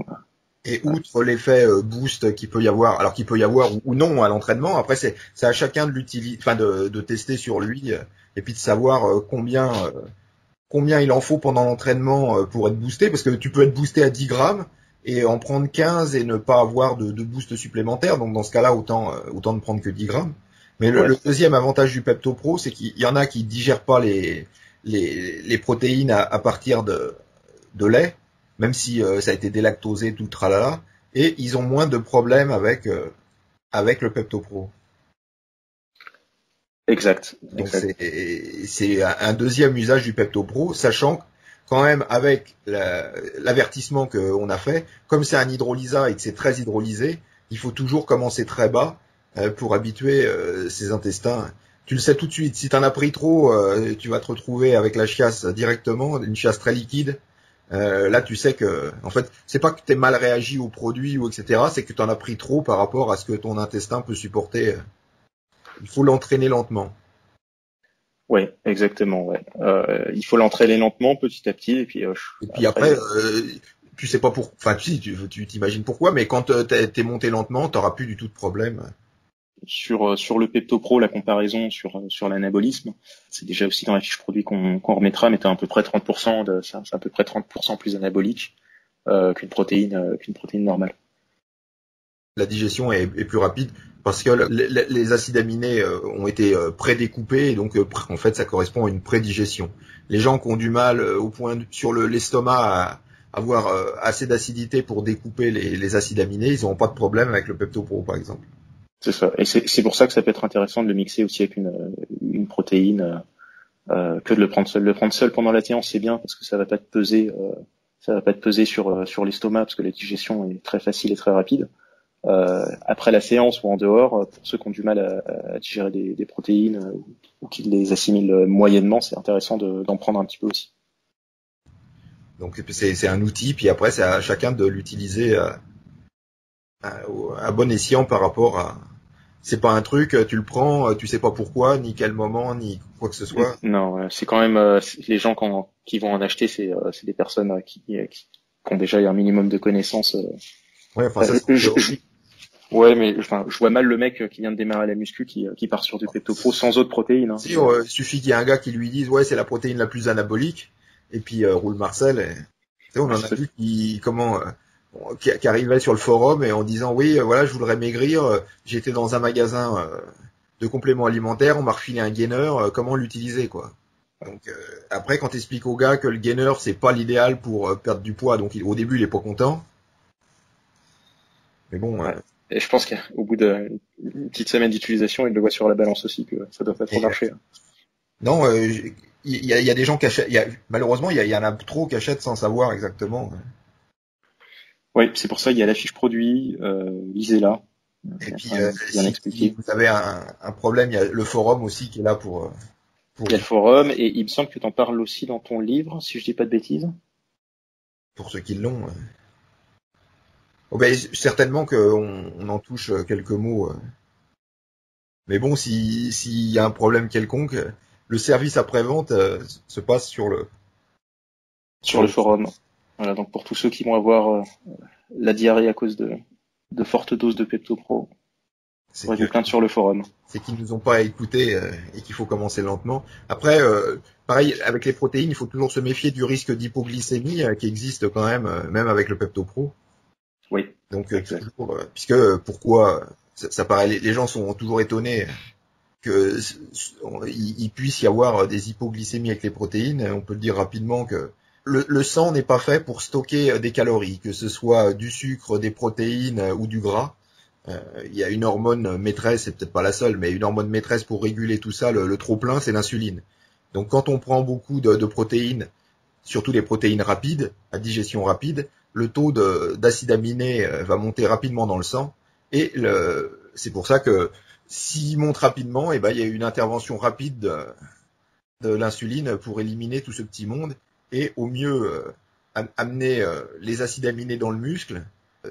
Et outre l'effet boost qu'il peut y avoir, alors qu'il peut y avoir ou non à l'entraînement, après c'est à chacun de tester sur lui et puis de savoir combien il en faut pendant l'entraînement pour être boosté, parce que tu peux être boosté à 10 grammes et en prendre 15 et ne pas avoir de boost supplémentaire. Donc dans ce cas-là, autant ne prendre que 10 grammes. Mais le deuxième avantage du Pepto Pro, c'est qu'il y en a qui digèrent pas les protéines à partir de lait, même si ça a été délactosé, tout le tralala, et ils ont moins de problèmes avec le Pepto Pro. Exact. Donc c'est un deuxième usage du Pepto Pro, sachant quand même avec l'avertissement qu'on a fait, comme c'est un hydrolysat et que c'est très hydrolysé, il faut toujours commencer très bas pour habituer ses intestins. Tu le sais tout de suite, si tu en as pris trop, tu vas te retrouver avec la chiasse directement, une chiasse très liquide. Là, tu sais que, en fait, c'est pas que t'aies mal réagi au produit ou etc., c'est que tu en as pris trop par rapport à ce que ton intestin peut supporter. Il faut l'entraîner lentement. Ouais, exactement. Ouais. Il faut l'entraîner lentement, petit à petit, et puis. Après, tu sais pas enfin, tu t'imagines pourquoi, mais quand t'es monté lentement, t'auras plus du tout de problème. Sur le Pepto Pro, la comparaison sur l'anabolisme, c'est déjà aussi dans la fiche produit qu'on remettra, mais t'as à peu près 30% c'est à peu près 30% plus anabolique qu'une protéine normale. La digestion est plus rapide parce que les acides aminés ont été prédécoupés, et donc en fait ça correspond à une prédigestion. Les gens qui ont du mal au point sur l'estomac à avoir assez d'acidité pour découper les acides aminés, ils n'auront pas de problème avec le Pepto Pro par exemple. C'est ça, et c'est pour ça que ça peut être intéressant de le mixer aussi avec une protéine que de le prendre seul. Le prendre seul pendant la séance, c'est bien parce que ça va pas te peser sur l'estomac, parce que la digestion est très facile et très rapide. Après la séance ou en dehors, pour ceux qui ont du mal à digérer des protéines ou qui les assimilent moyennement, c'est intéressant d'en prendre un petit peu aussi. Donc c'est un outil, puis après c'est à chacun de l'utiliser à bon escient par rapport à. C'est pas un truc, tu le prends, tu sais pas pourquoi, ni quel moment, ni quoi que ce soit. Non, c'est quand même les gens qui vont en acheter, c'est des personnes qui ont déjà un minimum de connaissances. Ouais, enfin ça. Ouais, mais je vois mal le mec qui vient de démarrer la muscu qui part sur du Pepto Pro sans autre protéine. Hein. Si, il suffit qu'il y ait un gars qui lui dise ouais c'est la protéine la plus anabolique, et puis roule Marcel. Et, on en a vu qui arrivait sur le forum et en disant oui voilà je voudrais maigrir, j'étais dans un magasin de compléments alimentaires, on m'a refilé un gainer, comment l'utiliser quoi. Donc après quand t'expliques au gars que le gainer c'est pas l'idéal pour perdre du poids, donc au début il est pas content. Mais bon. Ouais. Et je pense qu'au bout d'une petite semaine d'utilisation, il le voit sur la balance aussi que ça doit pas trop marcher. Non, il y a des gens qui achètent. Malheureusement, il y en a trop qui achètent sans savoir exactement. Oui, c'est pour ça qu'il y a la fiche produit, lisez-la. Et puis, si vous avez un problème, il y a le forum aussi qui est là pour. Il y a le forum, et il me semble que tu en parles aussi dans ton livre, si je dis pas de bêtises. Pour ceux qui l'ont. Oh ben, certainement qu'on en touche quelques mots. Mais bon, s'il y a un problème quelconque, le service après-vente se passe sur le forum. Voilà, donc pour tous ceux qui vont avoir la diarrhée à cause de fortes doses de Pepto Pro. On va vous plaindre sur le forum. C'est qu'ils nous ont pas écoutés et qu'il faut commencer lentement. Après, pareil, avec les protéines, il faut toujours se méfier du risque d'hypoglycémie qui existe quand même avec le PeptoPro. Oui. Donc, puisque pourquoi ça paraît, les gens sont toujours étonnés que il puisse y avoir des hypoglycémies avec les protéines. On peut le dire rapidement que le sang n'est pas fait pour stocker des calories, que ce soit du sucre, des protéines ou du gras. Il y a une hormone maîtresse, c'est peut-être pas la seule, mais une hormone maîtresse pour réguler tout ça, le trop-plein, c'est l'insuline. Donc quand on prend beaucoup de protéines, surtout les protéines rapides, à digestion rapide, le taux d'acide aminé va monter rapidement dans le sang, et c'est pour ça que s'il monte rapidement, il y a une intervention rapide de l'insuline pour éliminer tout ce petit monde, et au mieux amener les acides aminés dans le muscle,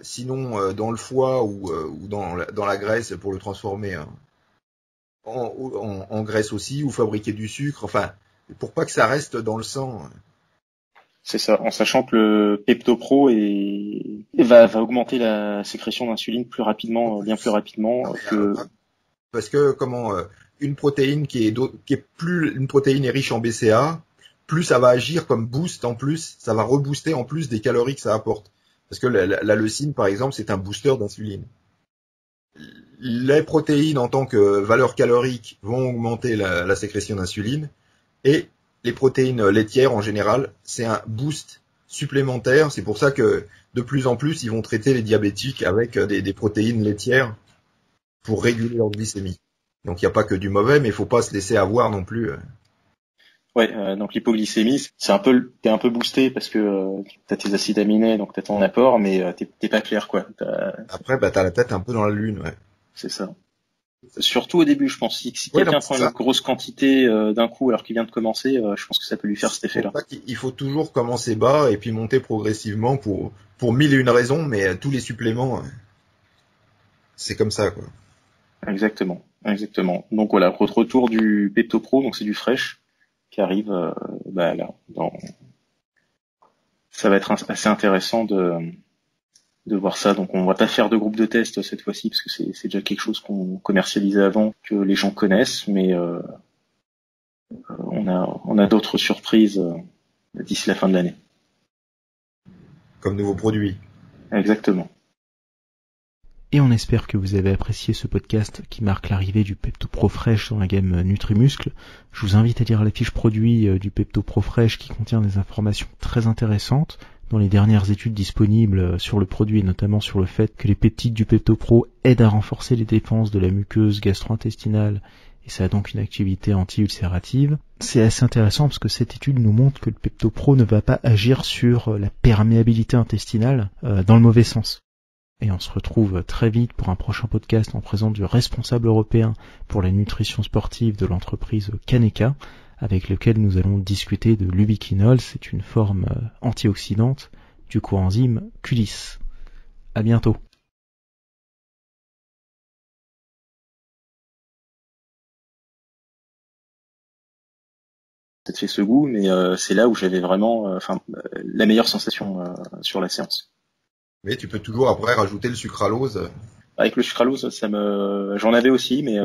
sinon dans le foie ou dans la graisse pour le transformer en graisse aussi, ou fabriquer du sucre, enfin, pour pas que ça reste dans le sang. C'est ça, en sachant que le PeptoPro va augmenter la sécrétion d'insuline plus rapidement, bien plus rapidement que... Parce que une protéine une protéine est riche en BCA, plus ça va agir comme boost en plus, ça va rebooster en plus des calories que ça apporte. Parce que la leucine, par exemple, c'est un booster d'insuline. Les protéines, en tant que valeur calorique, vont augmenter la sécrétion d'insuline. Et les protéines laitières, en général, c'est un boost supplémentaire. C'est pour ça que, de plus en plus, ils vont traiter les diabétiques avec des protéines laitières pour réguler leur glycémie. Donc, il n'y a pas que du mauvais, mais il faut pas se laisser avoir non plus. Ouais, donc l'hypoglycémie, t'es un peu boosté parce que t'as tes acides aminés, donc t'as ton apport, mais t'es pas clair, quoi. Après, t'as la tête un peu dans la lune, ouais. C'est ça. Surtout au début, je pense. Si quelqu'un prend une grosse quantité d'un coup alors qu'il vient de commencer, je pense que ça peut lui faire cet effet-là. Il faut toujours commencer bas et puis monter progressivement pour mille et une raisons, mais tous les suppléments, c'est comme ça, quoi. Exactement. Donc voilà, retour du PeptoPro, donc c'est du fresh qui arrive là. Ça va être assez intéressant de voir ça. Donc on va pas faire de groupe de test cette fois-ci parce que c'est déjà quelque chose qu'on commercialisait avant, que les gens connaissent, mais on a d'autres surprises d'ici la fin de l'année. Comme nouveaux produits. Exactement. Et on espère que vous avez apprécié ce podcast qui marque l'arrivée du PeptoPro Fresh dans la gamme Nutrimuscle. Je vous invite à lire la fiche produit du PeptoPro Fresh qui contient des informations très intéressantes dans les dernières études disponibles sur le produit et notamment sur le fait que les peptides du PeptoPro aident à renforcer les défenses de la muqueuse gastro-intestinale et ça a donc une activité anti-ulcérative. C'est assez intéressant parce que cette étude nous montre que le PeptoPro ne va pas agir sur la perméabilité intestinale dans le mauvais sens. Et on se retrouve très vite pour un prochain podcast en présence du responsable européen pour la nutrition sportive de l'entreprise Kaneka, avec lequel nous allons discuter de l'ubiquinol. C'est une forme antioxydante du coenzyme Q10. À bientôt. Ça te fait ce goût, mais c'est là où j'avais vraiment la meilleure sensation sur la séance. Mais tu peux toujours après rajouter le sucralose. Avec le sucralose, j'en avais aussi, mais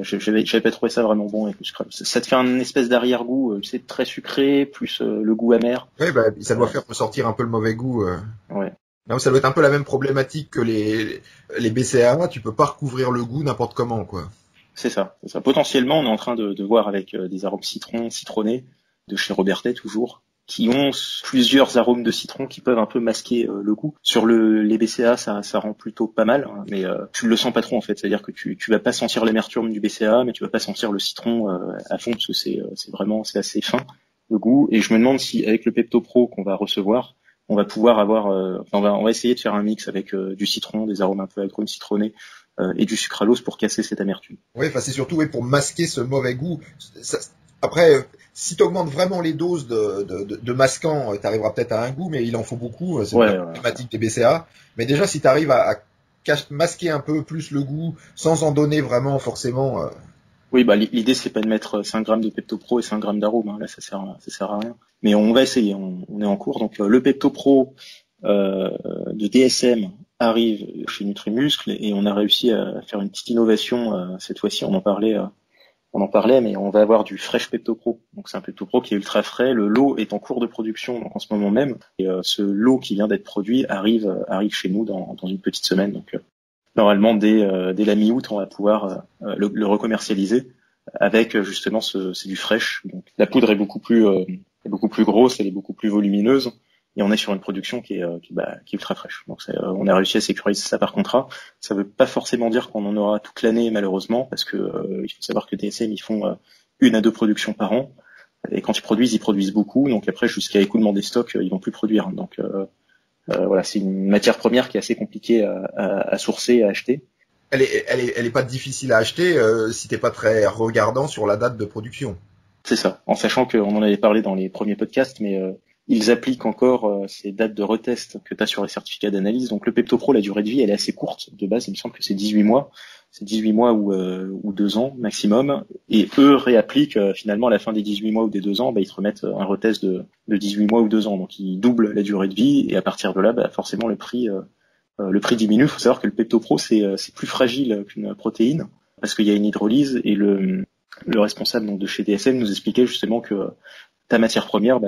j'avais pas trouvé ça vraiment bon avec le sucralose. Ça te fait un espèce d'arrière-goût, tu sais, très sucré, plus le goût amer. Ouais, ça doit faire ressortir un peu le mauvais goût. Ouais. Non, ça doit être un peu la même problématique que les BCAA. Tu peux pas recouvrir le goût n'importe comment, quoi. C'est ça. Potentiellement, on est en train de voir avec des arômes citronnés, de chez Robertet toujours, qui ont plusieurs arômes de citron qui peuvent un peu masquer le goût. Sur les BCA, ça rend plutôt pas mal, hein, mais tu le sens pas trop en fait. C'est-à-dire que tu vas pas sentir l'amertume du BCA, mais tu vas pas sentir le citron à fond parce que c'est assez fin le goût. Et je me demande si avec le PeptoPro qu'on va recevoir, on va pouvoir avoir, on va essayer de faire un mix avec du citron, des arômes un peu agrumes citronnés et du sucralose pour casser cette amertume. Oui, c'est surtout pour masquer ce mauvais goût. Après, si tu augmentes vraiment les doses de masquant, tu arriveras peut-être à un goût, mais il en faut beaucoup. C'est la problématique des BCA. Mais déjà, si tu arrives à masquer un peu plus le goût, sans en donner vraiment forcément... Oui, l'idée, c'est pas de mettre 5 grammes de PeptoPro et 5 grammes d'arôme. Hein. Là, ça sert à rien. Mais on va essayer. On est en cours. Donc, le PeptoPro de DSM arrive chez Nutrimuscle et on a réussi à faire une petite innovation. Cette fois-ci, on en parlait, mais on va avoir du Fresh Pepto Pro. Donc c'est un Pepto Pro qui est ultra frais. Le lot est en cours de production donc en ce moment même. Et ce lot qui vient d'être produit arrive chez nous dans une petite semaine. Donc normalement dès la mi-août, on va pouvoir le recommercialiser avec justement c'est du fresh. Donc la poudre est beaucoup plus grosse, elle est beaucoup plus volumineuse. Et on est sur une production qui est ultra fraîche. Donc on a réussi à sécuriser ça par contrat. Ça veut pas forcément dire qu'on en aura toute l'année malheureusement, parce que il faut savoir que DSM ils font 1 à 2 productions par an. Et quand ils produisent beaucoup. Donc après jusqu'à écoulement des stocks, ils vont plus produire. Donc voilà, c'est une matière première qui est assez compliquée à sourcer, à acheter. Elle est pas difficile à acheter si t'es pas très regardant sur la date de production. C'est ça. En sachant qu'on en avait parlé dans les premiers podcasts, mais ils appliquent encore ces dates de retest que tu as sur les certificats d'analyse. Donc le Pepto Pro, la durée de vie, elle est assez courte. De base, il me semble que c'est 18 mois. C'est 18 mois ou 2 ans maximum. Et eux réappliquent finalement à la fin des 18 mois ou des 2 ans, ils te remettent un retest de 18 mois ou 2 ans. Donc ils doublent la durée de vie et à partir de là, forcément le prix diminue. Il faut savoir que le Pepto Pro, c'est plus fragile qu'une protéine parce qu'il y a une hydrolyse et le responsable donc de chez DSM nous expliquait justement que ta matière première,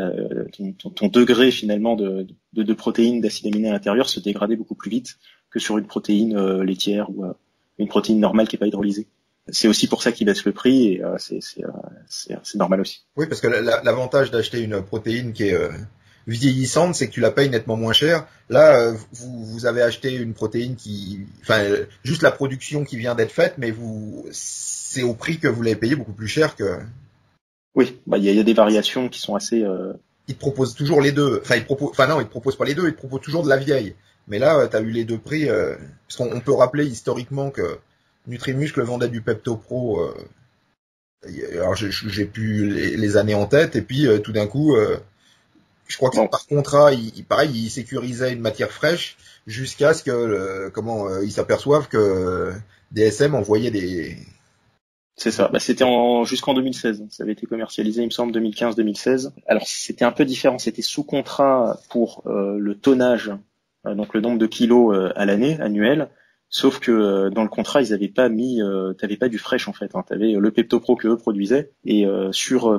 ton degré finalement de protéines, d'acides aminés à l'intérieur se dégradait beaucoup plus vite que sur une protéine laitière ou une protéine normale qui n'est pas hydrolysée. C'est aussi pour ça qu'ils baissent le prix et c'est normal aussi. Oui, parce que l'avantage d'acheter une protéine qui est vieillissante, c'est que tu la payes nettement moins cher. Là, vous avez acheté une protéine juste la production qui vient d'être faite, mais c'est au prix que vous l'avez payé beaucoup plus cher que. Oui, il y a des variations qui sont assez. Ils te proposent toujours les deux. Ils te proposent pas les deux. Ils te proposent toujours de la vieille. Mais là, t'as eu les deux prix. Parce qu'on peut rappeler historiquement que Nutrimuscle vendait du Pepto Pro. Alors j'ai plus les années en tête. Et puis tout d'un coup, je crois que par contrat, il sécurisait une matière fraîche jusqu'à ce que ils s'aperçoivent que DSM envoyait des. C'est ça. C'était jusqu'en 2016. Ça avait été commercialisé, il me semble, 2015-2016. Alors c'était un peu différent. C'était sous contrat pour le tonnage, donc le nombre de kilos à l'année, annuel. Sauf que dans le contrat, ils avaient pas mis, t'avais pas du fresh en fait. T'avais le Pepto Pro que eux produisaient. Et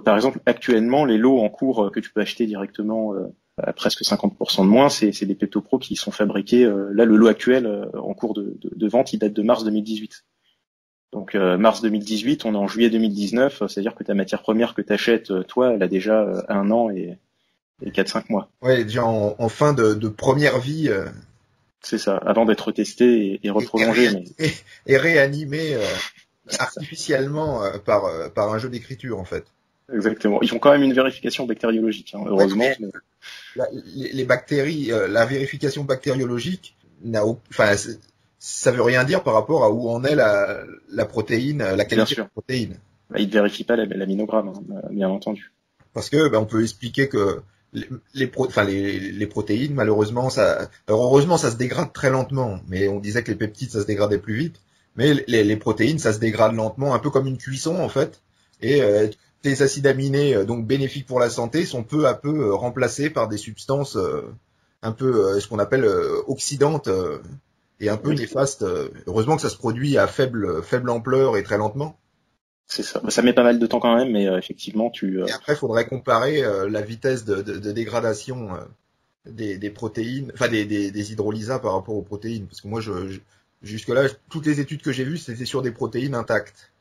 par exemple, actuellement, les lots en cours que tu peux acheter directement à presque 50% de moins, c'est des Pepto Pro qui sont fabriqués. Là, le lot actuel en cours de vente, il date de mars 2018. Donc mars 2018, on est en juillet 2019, c'est-à-dire que ta matière première que tu achètes, toi, elle a déjà 1 an et 4-5 mois. Ouais, déjà en fin de première vie. C'est ça, avant d'être testé et reprolongé. Et réanimé artificiellement par un jeu d'écriture, en fait. Exactement. Ils font quand même une vérification bactériologique, heureusement. Ouais, les bactéries, la vérification bactériologique ça veut rien dire par rapport à où en est la protéine, la qualité de la protéine. Ils ne vérifient pas l'aminogramme, bien entendu. Parce que on peut expliquer que les protéines, malheureusement, heureusement, ça se dégrade très lentement. Mais on disait que les peptides, ça se dégradait plus vite. Mais les protéines, ça se dégrade lentement, un peu comme une cuisson en fait. Et les acides aminés, donc bénéfiques pour la santé, sont peu à peu remplacés par des substances un peu ce qu'on appelle oxydantes. Et un peu néfaste. Heureusement que ça se produit à faible ampleur et très lentement. C'est ça. Ça met pas mal de temps quand même, mais effectivement, Et après, il faudrait comparer la vitesse de dégradation des protéines, des hydrolysats par rapport aux protéines. Parce que moi, jusque-là, toutes les études que j'ai vues, c'était sur des protéines intactes.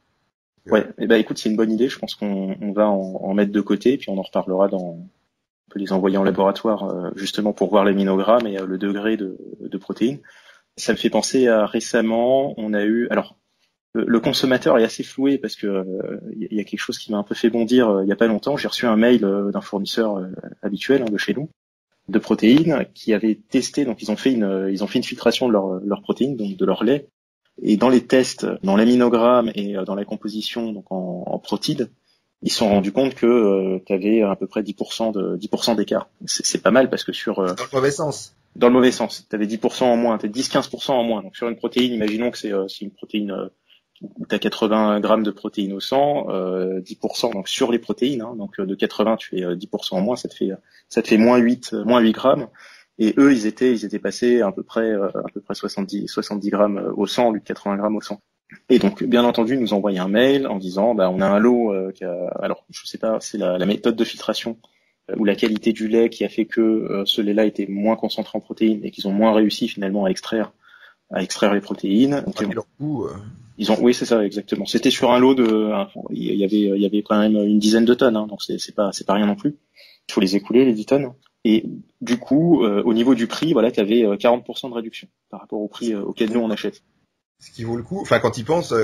Ouais. Écoute, c'est une bonne idée. Je pense qu'on va en mettre de côté, puis on en reparlera on peut les envoyer en laboratoire justement pour voir l'aminogramme et le degré de protéines. Ça me fait penser à récemment, on a eu, alors le consommateur est assez floué parce que il y a quelque chose qui m'a un peu fait bondir il y a pas longtemps. J'ai reçu un mail d'un fournisseur habituel de chez nous de protéines qui avait testé, donc ils ont fait une filtration de leur protéines, donc de leur lait, et dans les tests, dans l'aminogramme et dans la composition, donc en protides, ils se sont rendus compte que tu avais à peu près 10% d'écart. C'est pas mal parce que sur dans le mauvais sens. Dans le mauvais sens, tu avais 10% en moins, tu as 10-15% en moins. Donc sur une protéine, imaginons que c'est une protéine où tu as 80 grammes de protéines au sang, 10%, donc sur les protéines, donc de 80 tu fais 10% en moins, ça te fait moins 8 grammes. Et eux, ils étaient passés à peu près 70 grammes au 100 au lieu de 80 grammes au 100. Et donc, bien entendu, ils nous envoyaient un mail en disant, on a un lot alors, je sais pas, c'est la méthode de filtration ou la qualité du lait qui a fait que ce lait-là était moins concentré en protéines et qu'ils ont moins réussi finalement à extraire les protéines. Donc, leur goût, oui, c'est ça, exactement. C'était sur un lot il y avait quand même une dizaine de tonnes, hein, donc c'est pas rien non plus. Il faut les écouler, les 10 tonnes. Et du coup, au niveau du prix, voilà, tu avais 40% de réduction par rapport au prix auquel nous on achète. Ce qui vaut le coup. Enfin, quand ils pensent.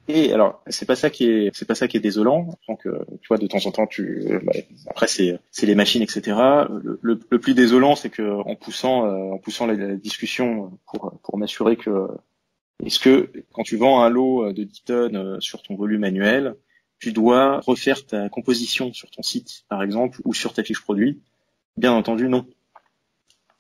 Et alors, c'est pas ça qui est désolant. Donc, tu vois, de temps en temps, après c'est les machines, etc. Le plus désolant, c'est que en poussant la discussion pour m'assurer que est-ce que quand tu vends un lot de 10 tonnes sur ton volume annuel, tu dois refaire ta composition sur ton site, par exemple, ou sur ta fiche produit? Bien entendu, non.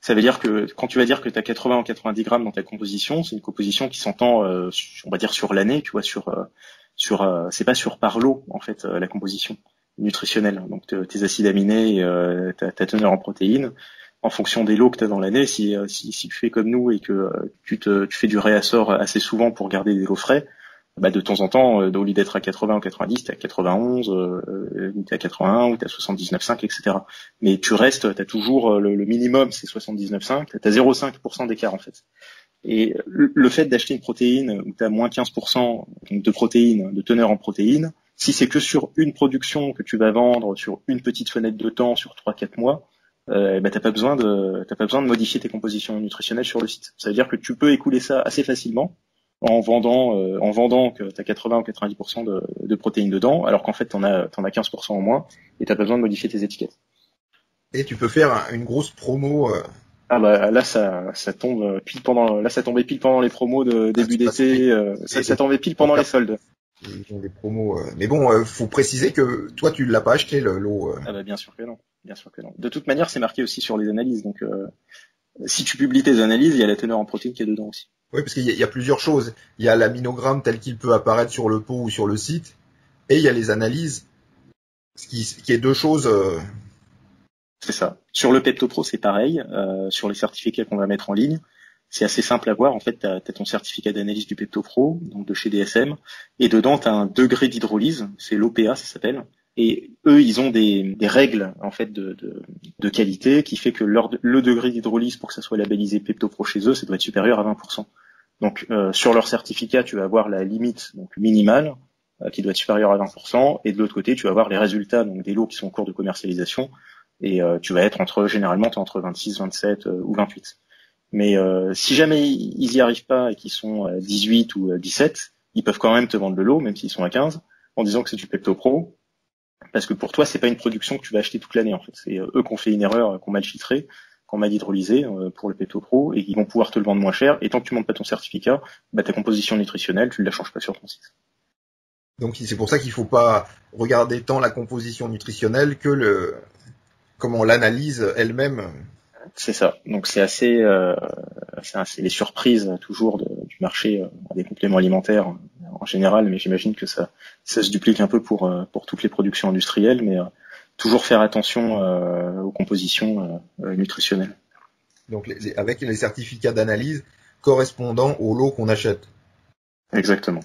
Ça veut dire que quand tu vas dire que tu as 80 ou 90 grammes dans ta composition, c'est une composition qui s'entend, on va dire sur l'année, tu vois, c'est pas sur par lot en fait la composition nutritionnelle. Donc tes acides aminés, ta teneur en protéines, en fonction des lots que tu as dans l'année. Si tu fais comme nous et que tu fais du réassort assez souvent pour garder des lots frais, de temps en temps, au lieu d'être à 80 ou 90, t'es à 91, ou t'es à 81, ou t'es à 79,5, etc. Mais tu restes, t'as toujours le minimum, c'est 79,5, t'as 0,5% d'écart en fait. Et le fait d'acheter une protéine où t'as moins 15% de protéines, de teneur en protéines, si c'est que sur une production que tu vas vendre sur une petite fenêtre de temps sur 3-4 mois, t'as pas besoin de modifier tes compositions nutritionnelles sur le site. Ça veut dire que tu peux écouler ça assez facilement en vendant que tu as 80 ou 90% de protéines dedans, alors qu'en fait t'en as 15% en moins, et t'as pas besoin de modifier tes étiquettes. Et tu peux faire une grosse promo. Là ça tombe pile pendant, là ça tombait pile pendant les promos de début d'été, ça tombait pile pendant les soldes. Ils ont des promos, mais bon, faut préciser que toi tu l'as pas acheté le lot. Bien sûr que non, bien sûr que non. De toute manière, c'est marqué aussi sur les analyses, donc si tu publies tes analyses, il y a la teneur en protéines qui est dedans aussi. Oui, parce qu'il y a plusieurs choses. Il y a l'aminogramme tel qu'il peut apparaître sur le pot ou sur le site, et il y a les analyses, ce qui est deux choses. C'est ça. Sur le PeptoPro, c'est pareil. Sur les certificats qu'on va mettre en ligne, c'est assez simple à voir. En fait, t'as ton certificat d'analyse du PeptoPro, donc de chez DSM, et dedans, t'as un degré d'hydrolyse, c'est l'OPA, ça s'appelle. Et eux, ils ont des règles en fait de qualité qui fait que le degré d'hydrolyse pour que ça soit labellisé PeptoPro chez eux, ça doit être supérieur à 20%. Donc sur leur certificat, tu vas avoir la limite donc minimale qui doit être supérieure à 20%, et de l'autre côté, tu vas avoir les résultats donc des lots qui sont en cours de commercialisation, et tu vas être généralement t'es entre 26, 27 ou 28. Mais si jamais ils y arrivent pas et qu'ils sont à 18 ou 17, ils peuvent quand même te vendre le lot, même s'ils sont à 15, en disant que c'est du PeptoPro. Parce que pour toi, c'est pas une production que tu vas acheter toute l'année, en fait. C'est eux qui ont fait une erreur, qui ont mal filtré, qui ont mal hydrolysé pour le PeptoPro, et qui vont pouvoir te le vendre moins cher. Et tant que tu montes pas ton certificat, ta composition nutritionnelle, tu ne la changes pas sur ton site. Donc c'est pour ça qu'il faut pas regarder tant la composition nutritionnelle que l'analyse elle-même. C'est ça. Donc c'est assez les surprises toujours du marché des compléments alimentaires en général, mais j'imagine que ça se duplique un peu pour toutes les productions industrielles, mais toujours faire attention aux compositions nutritionnelles. Donc avec les certificats d'analyse correspondant au lot qu'on achète. Exactement.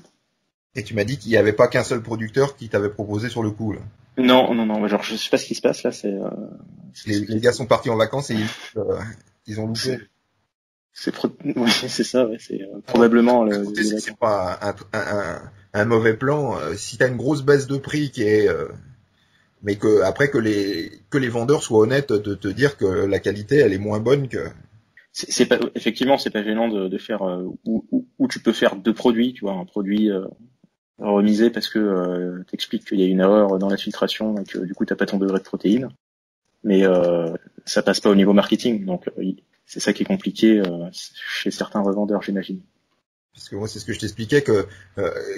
Et tu m'as dit qu'il n'y avait pas qu'un seul producteur qui t'avait proposé sur le coup, là. Non. Genre, je sais pas ce qui se passe là. Les gars sont partis en vacances et ils ont loupé. Oui, c'est ça. Ouais, c'est probablement c'est pas un mauvais plan. Si t'as une grosse baisse de prix qui est, mais que les vendeurs soient honnêtes de te dire que la qualité elle est moins bonne que. Effectivement, c'est pas gênant de faire où tu peux faire deux produits, tu vois, un produit remisé parce que t'expliques qu'il y a une erreur dans la filtration et que du coup t'as pas ton degré de protéines, mais ça passe pas au niveau marketing, donc c'est ça qui est compliqué chez certains revendeurs, j'imagine. Parce que moi c'est ce que je t'expliquais que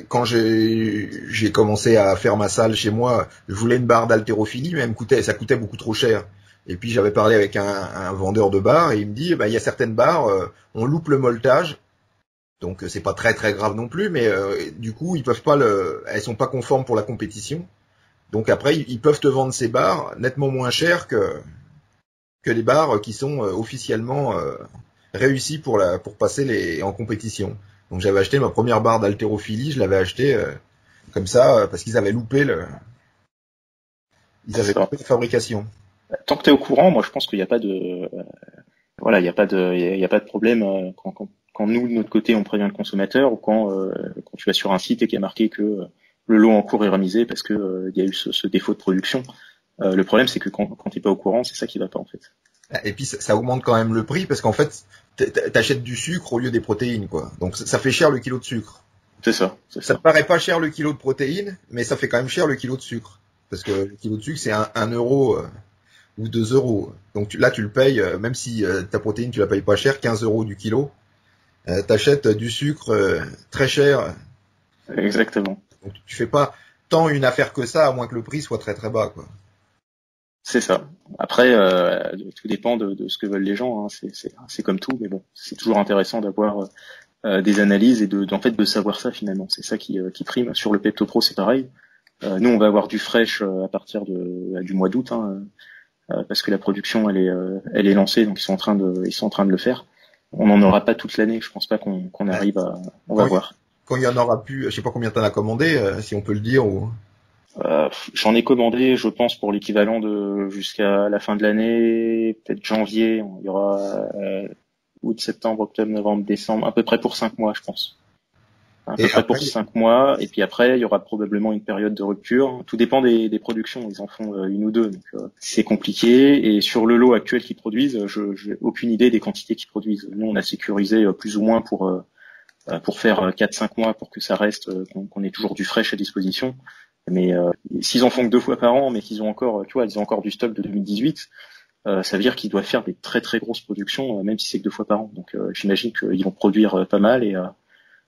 quand j'ai commencé à faire ma salle chez moi, je voulais une barre d'haltérophilie, mais ça coûtait beaucoup trop cher. Et puis j'avais parlé avec un vendeur de barres et il me dit il y a certaines barres on loupe le molletage. Donc c'est pas très très grave non plus, mais du coup elles sont pas conformes pour la compétition. Donc après ils peuvent te vendre ces barres nettement moins cher que que les barres qui sont officiellement réussies pour passer en compétition. Donc j'avais acheté ma première barre d'haltérophilie, je l'avais acheté comme ça parce qu'ils avaient loupé la fabrication. Tant que tu es au courant, moi je pense qu'il n'y a pas de il n'y a pas de problème quand nous de notre côté on prévient le consommateur ou quand tu vas sur un site et qu'il y a marqué que le lot en cours est remisé parce que il y a eu ce défaut de production. Le problème c'est que quand t'es pas au courant, c'est ça qui va pas en fait. Et puis ça augmente quand même le prix parce qu'en fait t'achètes du sucre au lieu des protéines quoi. Donc ça fait cher le kilo de sucre. C'est ça. Ça te paraît pas cher le kilo de protéines, mais ça fait quand même cher le kilo de sucre parce que le kilo de sucre c'est 1 euro ou 2 euros. Donc là tu le payes même si ta protéine tu la payes pas cher, 15 euros du kilo. T'achètes du sucre très cher. Exactement. Donc tu fais pas tant une affaire que ça, à moins que le prix soit très très bas quoi. C'est ça. Après, tout dépend de ce que veulent les gens. Hein. C'est comme tout, mais bon, c'est toujours intéressant d'avoir des analyses et de savoir ça finalement. C'est ça qui prime. Sur le Pepto Pro, c'est pareil. Nous, on va avoir du fresh à partir du mois d'août, hein, parce que la production, elle est lancée, donc ils sont en train de le faire. On n'en aura pas toute l'année. Je pense pas qu'on arrive à. On va voir. Quand il y en aura plus, je sais pas combien t'en as commandé, si on peut le dire ou. J'en ai commandé, je pense, pour l'équivalent de jusqu'à la fin de l'année, peut-être janvier. Il y aura août, septembre, octobre, novembre, décembre, à peu près pour 5 mois, je pense. À peu près pour 5 mois. Et puis après, il y aura probablement une période de rupture. Tout dépend des productions. Ils en font une ou deux, donc c'est compliqué. Et sur le lot actuel qu'ils produisent, j'ai aucune idée des quantités qu'ils produisent. Nous, on a sécurisé plus ou moins pour faire 4-5 mois pour que ça reste, qu'on ait toujours du fraîche à disposition. Mais s'ils en font que 2 fois par an, mais qu'ils ont encore, ils ont encore du stock de 2018, ça veut dire qu'ils doivent faire des très très grosses productions, même si c'est que 2 fois par an. Donc j'imagine qu'ils vont produire pas mal et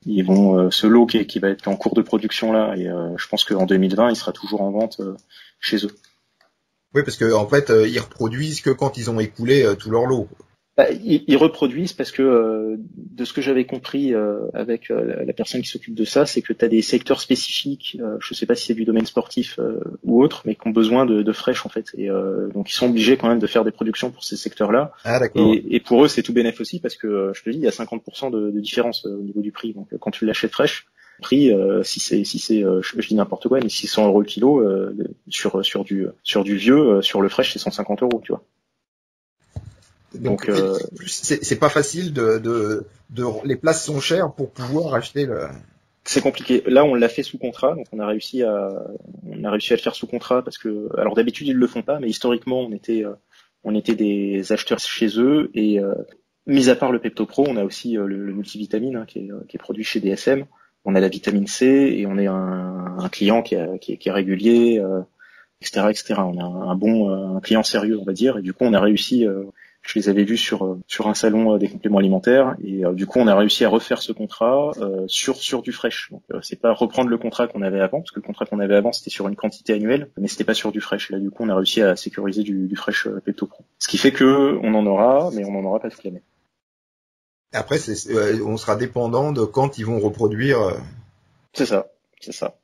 ils vont ce lot qui va être en cours de production là. Et je pense qu'en 2020, il sera toujours en vente chez eux. Oui, parce que en fait, ils reproduisent que quand ils ont écoulé tout leur lot. Ils reproduisent parce que de ce que j'avais compris avec la personne qui s'occupe de ça, c'est que tu as des secteurs spécifiques, je sais pas si c'est du domaine sportif ou autre, mais qui ont besoin de fraîche en fait. Et donc ils sont obligés quand même de faire des productions pour ces secteurs-là. Ah d'accord. Et pour eux c'est tout bénéf aussi parce que je te dis il y a 50% de différence au niveau du prix. Donc quand tu l'achètes fraîche, prix si c'est je dis n'importe quoi, mais si c'est 100 euros le kilo sur du vieux, sur le fraîche c'est 150 euros, tu vois. Donc c'est pas facile les places sont chères pour pouvoir acheter le. C'est compliqué. Là, on l'a fait sous contrat, donc on a réussi à le faire sous contrat parce que, alors d'habitude ils le font pas, mais historiquement on était des acheteurs chez eux et mis à part le Pepto Pro, on a aussi le multivitamine hein, qui est produit chez DSM. On a la vitamine C et on est un client qui est régulier, etc. On a un client sérieux, on va dire, et du coup on a réussi. Je les avais vus sur un salon des compléments alimentaires et du coup on a réussi à refaire ce contrat sur du fresh. Donc c'est pas reprendre le contrat qu'on avait avant parce que le contrat qu'on avait avant c'était sur une quantité annuelle, mais c'était pas sur du fresh. Là du coup on a réussi à sécuriser du fresh Pepto Pro. Ce qui fait que on en aura, mais on n'en aura pas toute l'année. Après on sera dépendant de quand ils vont reproduire. C'est ça.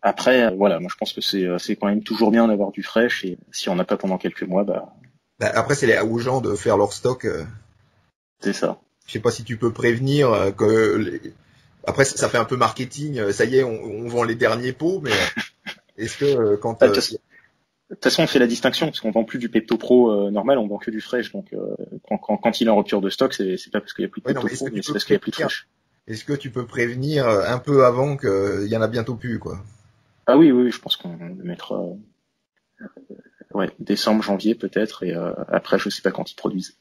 Après voilà, moi je pense que c'est quand même toujours bien d'avoir du fresh et si on n'a pas pendant quelques mois, après, c'est aux gens de faire leur stock. C'est ça. Je sais pas si tu peux prévenir Après, ça fait un peu marketing. Ça y est, on vend les derniers pots, mais est-ce que quand de toute façon, on fait la distinction parce qu'on vend plus du Pepto Pro normal, on vend que du fresh. Donc, quand il est en rupture de stock, c'est pas parce qu'il y a plus de Pepto Pro, mais c'est parce qu'il y a plus de fresh. Est-ce que tu peux prévenir un peu avant qu'il y en a bientôt plus, quoi? Ah oui, je pense qu'on le mettra. Décembre, janvier peut-être, et après je sais pas quand ils produisent.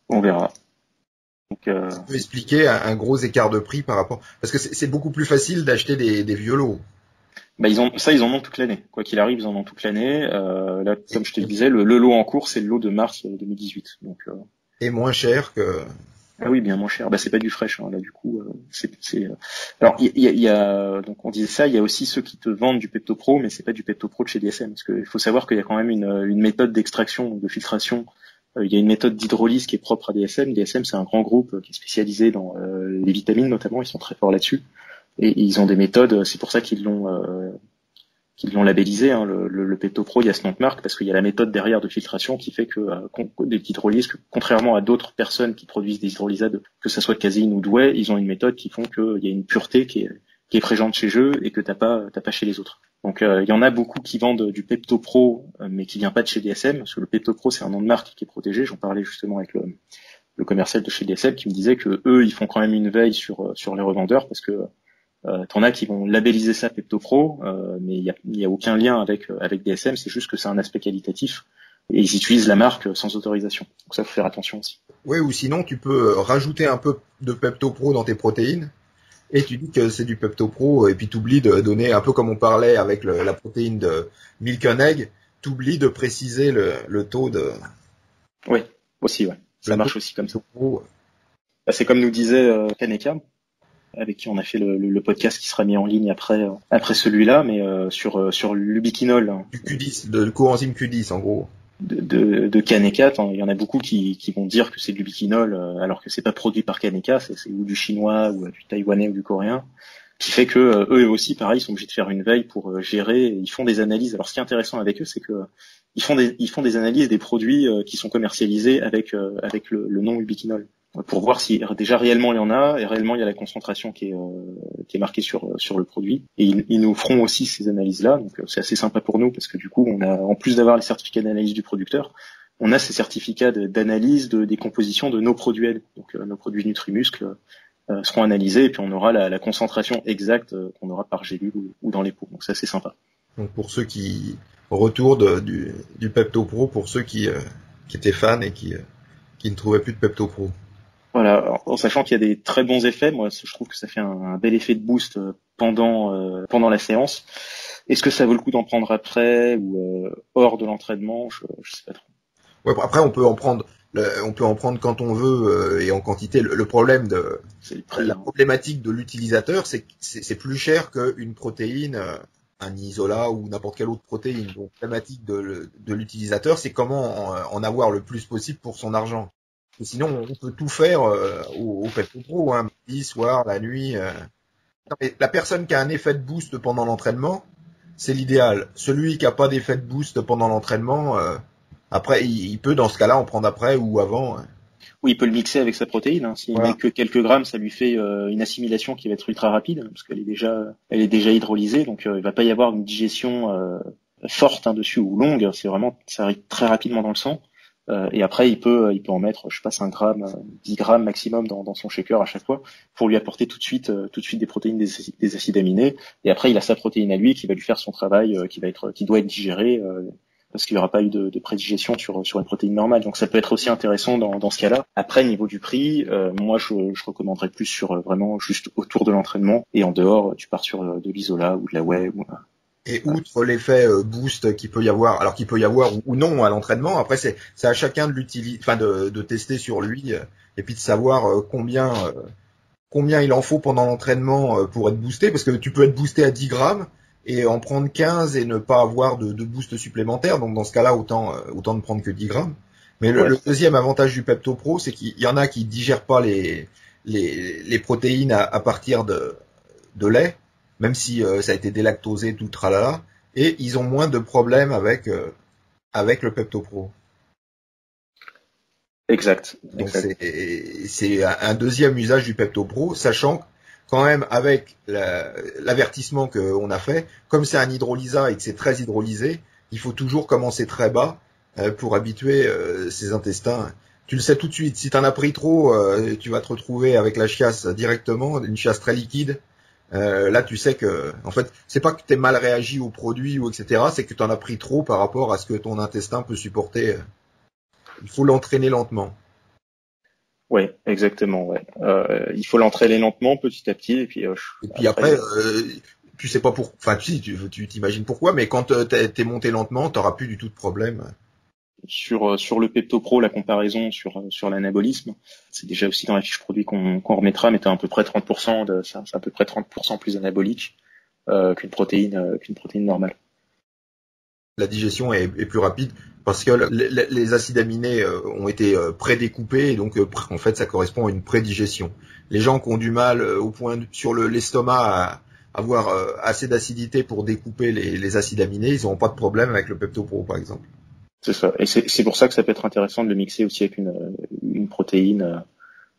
On verra. Donc, tu peux expliquer un gros écart de prix par rapport, parce que c'est beaucoup plus facile d'acheter des vieux lots. Ils en ont toute l'année. Quoi qu'il arrive, ils en ont toute l'année. Là, comme je te le disais, le lot en cours, c'est le lot de mars 2018. Donc, et moins cher que. Ah oui, bien moins cher. C'est pas du fresh, hein, là du coup. Alors il y a donc on disait ça. Il y a aussi ceux qui te vendent du Pepto Pro, mais c'est pas du Pepto Pro de chez DSM, parce qu'il faut savoir qu'il y a quand même une méthode d'extraction, de filtration. Il y a une méthode d'hydrolyse qui est propre à DSM. DSM, c'est un grand groupe qui est spécialisé dans les vitamines notamment. Ils sont très forts là-dessus et ils ont des méthodes. C'est pour ça qu'ils l'ont qui l'ont labellisé, hein, le Pepto Pro, il y a ce nom de marque parce qu'il y a la méthode derrière de filtration qui fait que des hydrolyses, contrairement à d'autres personnes qui produisent des hydrolysades, que ça soit de caséine ou de whey, ils ont une méthode qui font qu'il y a une pureté qui est présente chez eux et que t'as pas chez les autres. Donc il y en a beaucoup qui vendent du Pepto Pro, mais qui vient pas de chez DSM, parce que le Pepto Pro c'est un nom de marque qui est protégé. J'en parlais justement avec le commercial de chez DSM qui me disait que eux ils font quand même une veille sur les revendeurs parce que t'en as qui vont labelliser ça Pepto Pro, mais il y a aucun lien avec DSM, c'est juste que c'est un aspect qualitatif et ils utilisent la marque sans autorisation. Donc ça faut faire attention aussi. Oui, ou sinon tu peux rajouter un peu de Pepto Pro dans tes protéines et tu dis que c'est du Pepto Pro et puis t'oublies de donner, un peu comme on parlait avec la protéine de Milk and Egg, t'oublies de préciser le taux de... Oui, aussi, ouais. Ça marche aussi comme ça. Pro. Bah, c'est comme nous disait Kaneka, avec qui on a fait le podcast qui sera mis en ligne après celui-là, mais sur l'ubiquinol. Hein. Du Q10, le coenzyme Q10 en gros. De Kaneka, il y en a beaucoup qui vont dire que c'est de l'ubiquinol alors que c'est pas produit par Kaneka, c'est ou du chinois ou du taïwanais ou du coréen, qui fait que eux aussi pareil ils sont obligés de faire une veille pour gérer, ils font des analyses. Alors ce qui est intéressant avec eux c'est que ils font des analyses des produits qui sont commercialisés avec le nom ubiquinol pour voir si déjà réellement il y en a et réellement il y a la concentration qui est marquée sur le produit, et ils nous feront aussi ces analyses là, donc c'est assez sympa pour nous parce que du coup on a, en plus d'avoir les certificats d'analyse du producteur, on a ces certificats d'analyse des compositions de nos produits, donc nos produits Nutrimuscle seront analysés et puis on aura la concentration exacte qu'on aura par gélule ou dans les pots, donc c'est assez sympa. Donc pour ceux qui retour du Pepto Pro, pour ceux qui étaient fans et qui ne trouvaient plus de Pepto Pro. Voilà, en sachant qu'il y a des très bons effets, moi je trouve que ça fait un bel effet de boost pendant la séance. Est-ce que ça vaut le coup d'en prendre après ou hors de l'entraînement, je sais pas trop. Ouais, après on peut en prendre quand on veut et en quantité. Le problème la problématique de l'utilisateur, c'est que c'est plus cher qu'une protéine, un isolat ou n'importe quelle autre protéine. Donc la problématique de l'utilisateur, c'est comment en avoir le plus possible pour son argent. Et sinon, on peut tout faire au Pepto Pro, hein, midi, soir, la nuit. Non, mais la personne qui a un effet de boost pendant l'entraînement, c'est l'idéal. Celui qui a pas d'effet de boost pendant l'entraînement, après, il peut dans ce cas-là en prendre après ou avant. Oui, il peut le mixer avec sa protéine. Hein. S'il met que quelques grammes, ça lui fait une assimilation qui va être ultra rapide parce qu'elle est déjà hydrolysée, donc il va pas y avoir une digestion forte dessus ou longue. C'est vraiment, ça arrive très rapidement dans le sang. Et après, il peut en mettre, je sais pas, 5 grammes, 10 grammes maximum dans son shaker à chaque fois pour lui apporter tout de suite des protéines, des acides aminés. Et après, il a sa protéine à lui qui va lui faire son travail, qui doit être digéré, parce qu'il n'y aura pas eu de prédigestion sur une protéine normale. Donc ça peut être aussi intéressant dans ce cas-là. Après, niveau du prix, moi je recommanderais plus sur vraiment juste autour de l'entraînement, et en dehors, tu pars sur de l'isola ou de la whey. Et outre l'effet boost qu'il peut y avoir, alors qu'il peut y avoir ou non à l'entraînement, après c'est à chacun de tester sur lui et puis de savoir combien il en faut pendant l'entraînement pour être boosté, parce que tu peux être boosté à 10 grammes et en prendre 15 et ne pas avoir de boost supplémentaire. Donc dans ce cas-là, autant ne prendre que 10 grammes. Mais le deuxième avantage du Pepto Pro, c'est qu'il y en a qui digèrent pas les protéines à partir de lait, même si ça a été délactosé, tout le tralala, et ils ont moins de problèmes avec le Pepto Pro. Exact. Donc c'est un deuxième usage du Pepto Pro, sachant quand même avec l'avertissement qu'on a fait, comme c'est un hydrolysat et que c'est très hydrolysé, il faut toujours commencer très bas pour habituer ses intestins. Tu le sais tout de suite, si t'en as pris trop, tu vas te retrouver avec la chiasse directement, une chiasse très liquide. Là, tu sais que, en fait, c'est pas que t'aies mal réagi au produit ou etc., c'est que t'en as pris trop par rapport à ce que ton intestin peut supporter. Il faut l'entraîner lentement. Ouais, exactement. Ouais. Il faut l'entraîner lentement, petit à petit, et puis. Après, tu sais pas pourquoi. Enfin, tu t'imagines pourquoi, mais quand t'es monté lentement, t'auras plus du tout de problème. Sur le Pepto Pro, la comparaison sur l'anabolisme, c'est déjà aussi dans la fiche produit qu'on remettra, mais t'as à peu près 30%, c'est à peu près 30% plus anabolique qu'une protéine normale. La digestion est plus rapide parce que les acides aminés ont été prédécoupés, et donc en fait ça correspond à une prédigestion. Les gens qui ont du mal au point sur l'estomac avoir assez d'acidité pour découper les acides aminés, ils n'auront pas de problème avec le PeptoPro par exemple. C'est ça. Et c'est pour ça que ça peut être intéressant de le mixer aussi avec une protéine,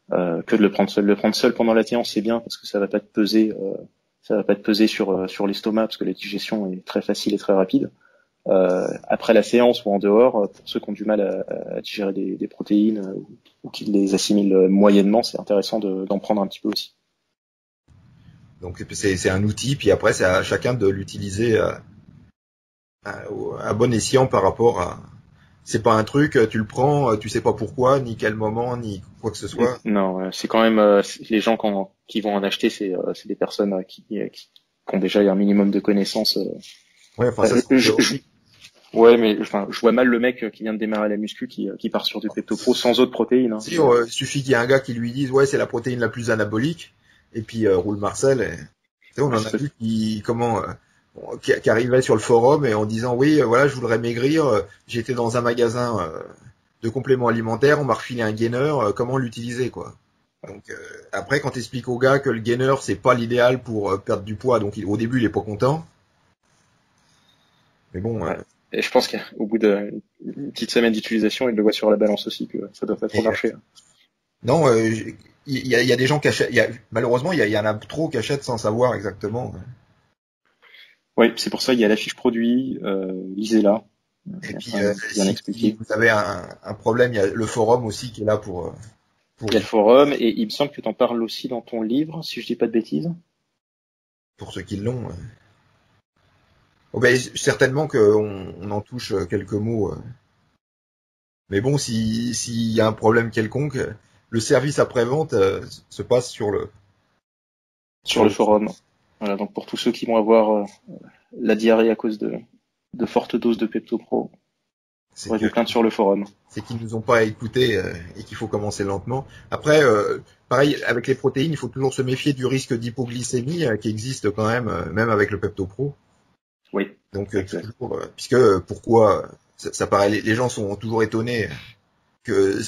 que de le prendre seul. Le prendre seul pendant la séance, c'est bien parce que ça va pas te peser sur l'estomac parce que la digestion est très facile et très rapide. Après la séance ou en dehors, pour ceux qui ont du mal à digérer des protéines ou qui les assimilent moyennement, c'est intéressant d'en prendre un petit peu aussi. Donc c'est un outil, puis après c'est à chacun de l'utiliser à bon escient par rapport à... C'est pas un truc, tu le prends, tu sais pas pourquoi, ni quel moment, ni quoi que ce soit. Non, c'est quand même les gens qui vont en acheter, c'est des personnes qui ont déjà un minimum de connaissances. Ouais, enfin ça. Ouais, mais enfin, je vois mal le mec qui vient de démarrer la muscu qui part sur du PeptoPro sans autre protéine. Hein. Si, il suffit qu'il y ait un gars qui lui dise ouais c'est la protéine la plus anabolique, et puis roule Marcel. On en a vu qui arrivait sur le forum et en disant oui voilà je voudrais maigrir, j'étais dans un magasin de compléments alimentaires, on m'a refilé un gainer, comment l'utiliser quoi. Donc après quand t'expliques au gars que le gainer c'est pas l'idéal pour perdre du poids, donc au début il est pas content. Mais bon. Ouais. Et je pense qu'au bout d'une petite semaine d'utilisation, il le voit sur la balance aussi que ça doit pas trop marcher. Non, il y a des gens qui achètent. Malheureusement, il y en a trop qui achètent sans savoir exactement. Oui, c'est pour ça il y a la fiche produit, lisez-la. Et puis, bien expliqué. Si vous avez un problème, il y a le forum aussi qui est là pour. Il y a le forum et il me semble que tu en parles aussi dans ton livre, si je dis pas de bêtises. Pour ceux qui l'ont. Oh ben, certainement qu'on en touche quelques mots. Mais bon, s'il y a un problème quelconque, le service après-vente se passe sur le forum. Voilà, donc pour tous ceux qui vont avoir la diarrhée à cause de fortes doses de PeptoPro, on va vous plaindre sur le forum. C'est qu'ils nous ont pas écoutés et qu'il faut commencer lentement. Après, pareil, avec les protéines, il faut toujours se méfier du risque d'hypoglycémie qui existe quand même avec le PeptoPro. Oui. Donc, puisque pourquoi ça paraît, les gens sont toujours étonnés que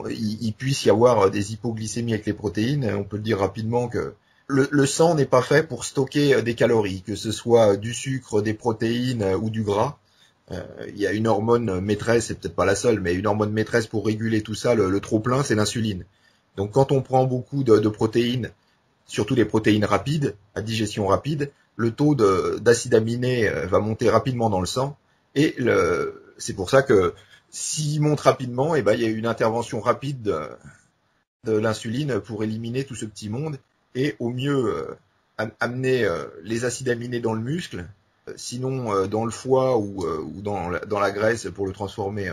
il puisse y avoir des hypoglycémies avec les protéines. On peut le dire rapidement que le sang n'est pas fait pour stocker des calories, que ce soit du sucre, des protéines ou du gras. Il y a une hormone maîtresse, c'est peut-être pas la seule, mais une hormone maîtresse pour réguler tout ça, le trop plein, c'est l'insuline. Donc quand on prend beaucoup de protéines, surtout les protéines rapides, à digestion rapide, le taux d'acide aminé va monter rapidement dans le sang, et c'est pour ça que s'il monte rapidement, il y a une intervention rapide de l'insuline pour éliminer tout ce petit monde, et au mieux amener les acides aminés dans le muscle, sinon dans le foie ou dans la graisse pour le transformer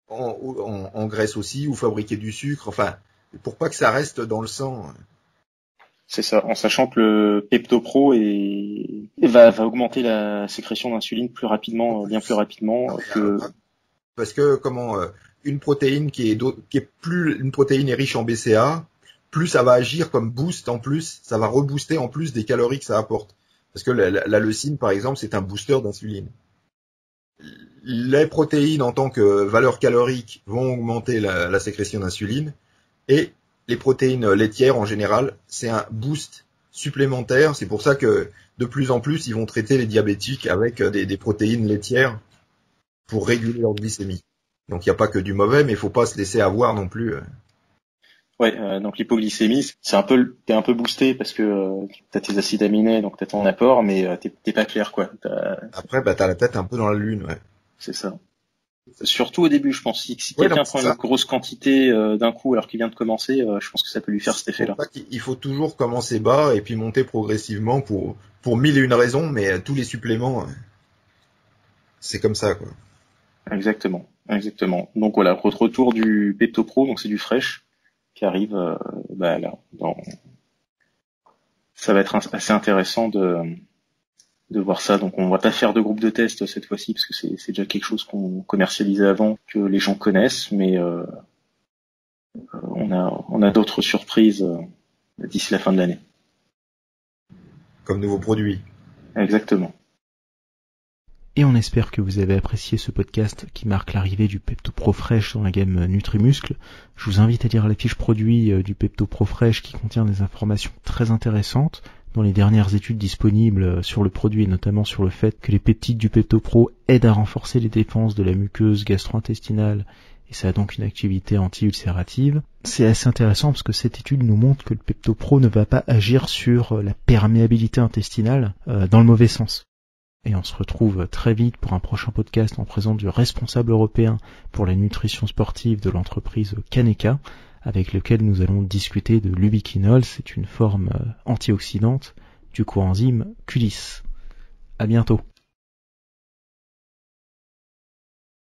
en graisse aussi, ou fabriquer du sucre, enfin, pour pas que ça reste dans le sang. C'est ça, en sachant que le PeptoPro va augmenter la sécrétion d'insuline plus rapidement, bien plus rapidement que... Parce que une protéine une protéine est riche en BCA, plus ça va agir comme boost en plus, ça va rebooster en plus des calories que ça apporte. Parce que la leucine, par exemple, c'est un booster d'insuline. Les protéines en tant que valeur calorique vont augmenter la sécrétion d'insuline, et les protéines laitières en général, c'est un boost supplémentaire. C'est pour ça que de plus en plus, ils vont traiter les diabétiques avec des protéines laitières pour réguler leur glycémie. Donc il n'y a pas que du mauvais, mais il faut pas se laisser avoir non plus. Ouais, donc l'hypoglycémie, t'es un peu boosté parce que t'as tes acides aminés, donc t'as ton apport, mais t'es pas clair quoi. Après, t'as la tête un peu dans la lune, ouais. C'est ça. Surtout au début, je pense. Si quelqu'un prend une grosse quantité d'un coup alors qu'il vient de commencer, je pense que ça peut lui faire cet effet-là. Il faut toujours commencer bas et puis monter progressivement pour 1001 raisons, mais tous les suppléments, c'est comme ça, quoi. Exactement. Donc voilà, retour du PeptoPro, donc c'est du fresh qui arrive là. Ça va être assez intéressant de voir ça. Donc on va pas faire de groupe de test cette fois-ci parce que c'est déjà quelque chose qu'on commercialisait avant, que les gens connaissent, mais on a d'autres surprises d'ici la fin de l'année. Comme nouveaux produits. Exactement. Et on espère que vous avez apprécié ce podcast qui marque l'arrivée du PeptoPro Fresh dans la gamme Nutrimuscle. Je vous invite à lire la fiche produit du PeptoPro Fresh qui contient des informations très intéressantes, dans les dernières études disponibles sur le produit, et notamment sur le fait que les peptides du PeptoPro aident à renforcer les défenses de la muqueuse gastro-intestinale, et ça a donc une activité anti-ulcérative. C'est assez intéressant parce que cette étude nous montre que le PeptoPro ne va pas agir sur la perméabilité intestinale dans le mauvais sens. Et on se retrouve très vite pour un prochain podcast en présence du responsable européen pour la nutrition sportive de l'entreprise Kaneka, avec lequel nous allons discuter de l'ubiquinol. C'est une forme antioxydante du coenzyme Q10. À bientôt.